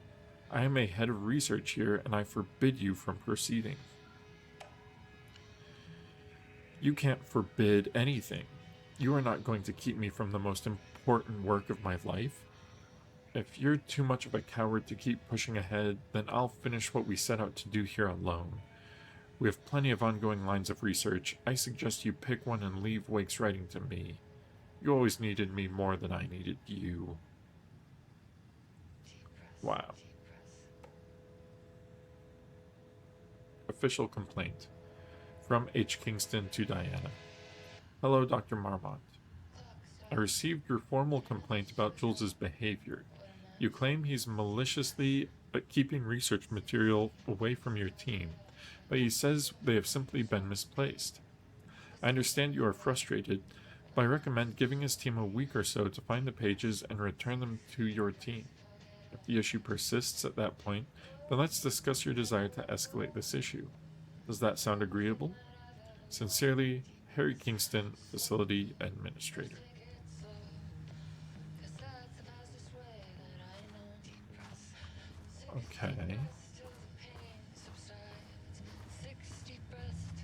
I am a head of research here, and I forbid you from proceeding. You can't forbid anything. You are not going to keep me from the most important work of my life. If you're too much of a coward to keep pushing ahead, then I'll finish what we set out to do here alone. We have plenty of ongoing lines of research. I suggest you pick one and leave Wake's writing to me. You always needed me more than I needed you. Wow. Official complaint. From H. Kingston to Diana. Hello, Dr. Marmont. I received your formal complaint about Jules's behavior. You claim he's maliciously keeping research material away from your team, but he says they have simply been misplaced. I understand you are frustrated, but I recommend giving his team a week or so to find the pages and return them to your team. If the issue persists at that point, then let's discuss your desire to escalate this issue. Does that sound agreeable? Sincerely, Harry Kingston, Facility Administrator. Okay.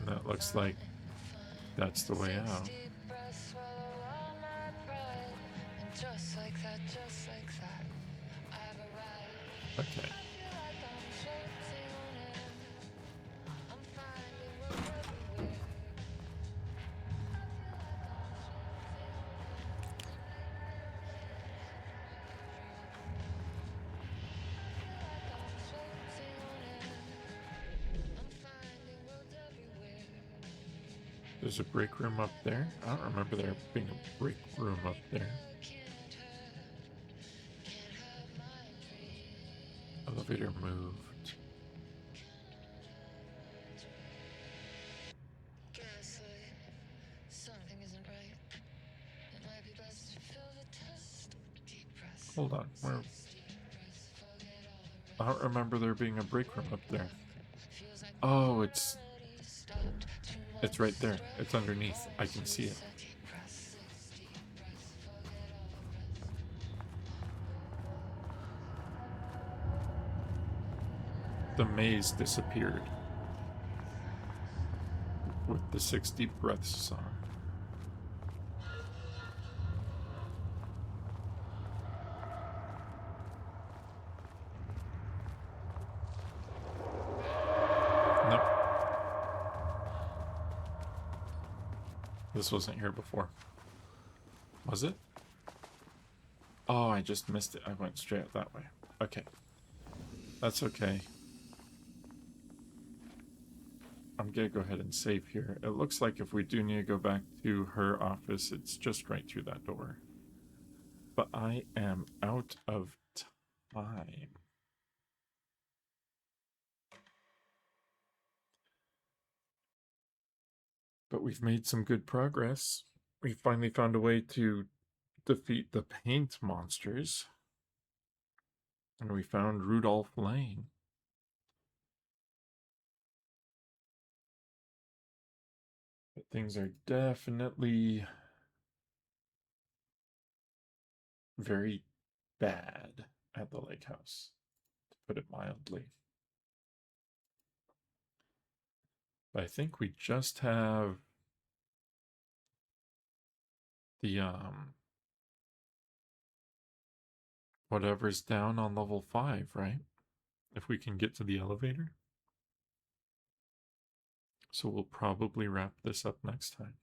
And that looks like that's the way out. Okay. There's a break room up there. I don't remember there being a break room up there. Elevator moved. Hold on. Where? I don't remember there being a break room up there. Oh, it's right there. It's underneath. I can see it. The maze disappeared with the 6 Deep Breaths song. Nope. This wasn't here before. Was it? Oh, I just missed it. I went straight out that way. Okay. That's okay. I'm gonna go ahead and save here. It looks like if we do need to go back to her office, it's just right through that door. But I am out of time. But we've made some good progress. We finally found a way to defeat the paint monsters. And we found Rudolph Lane. But things are definitely very bad at the lake house, to put it mildly. But I think we just have the whatever's down on level 5, right? If we can get to the elevator. So we'll probably wrap this up next time.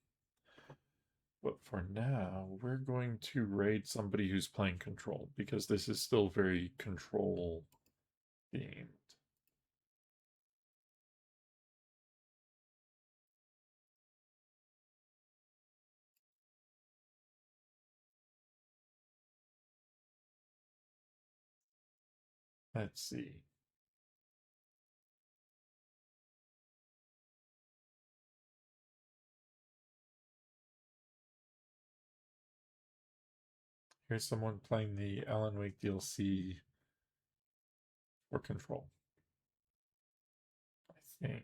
But for now, we're going to raid somebody who's playing Control, because this is still very Control themed. Let's see. Here's someone playing the Alan Wake DLC for Control, I think.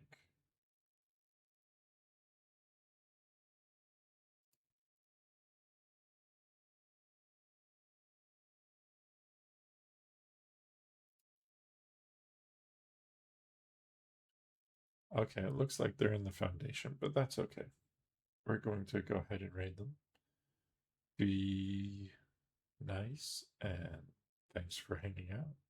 Okay, it looks like they're in the Foundation, but that's okay. We're going to go ahead and raid them. Be nice, and thanks for hanging out.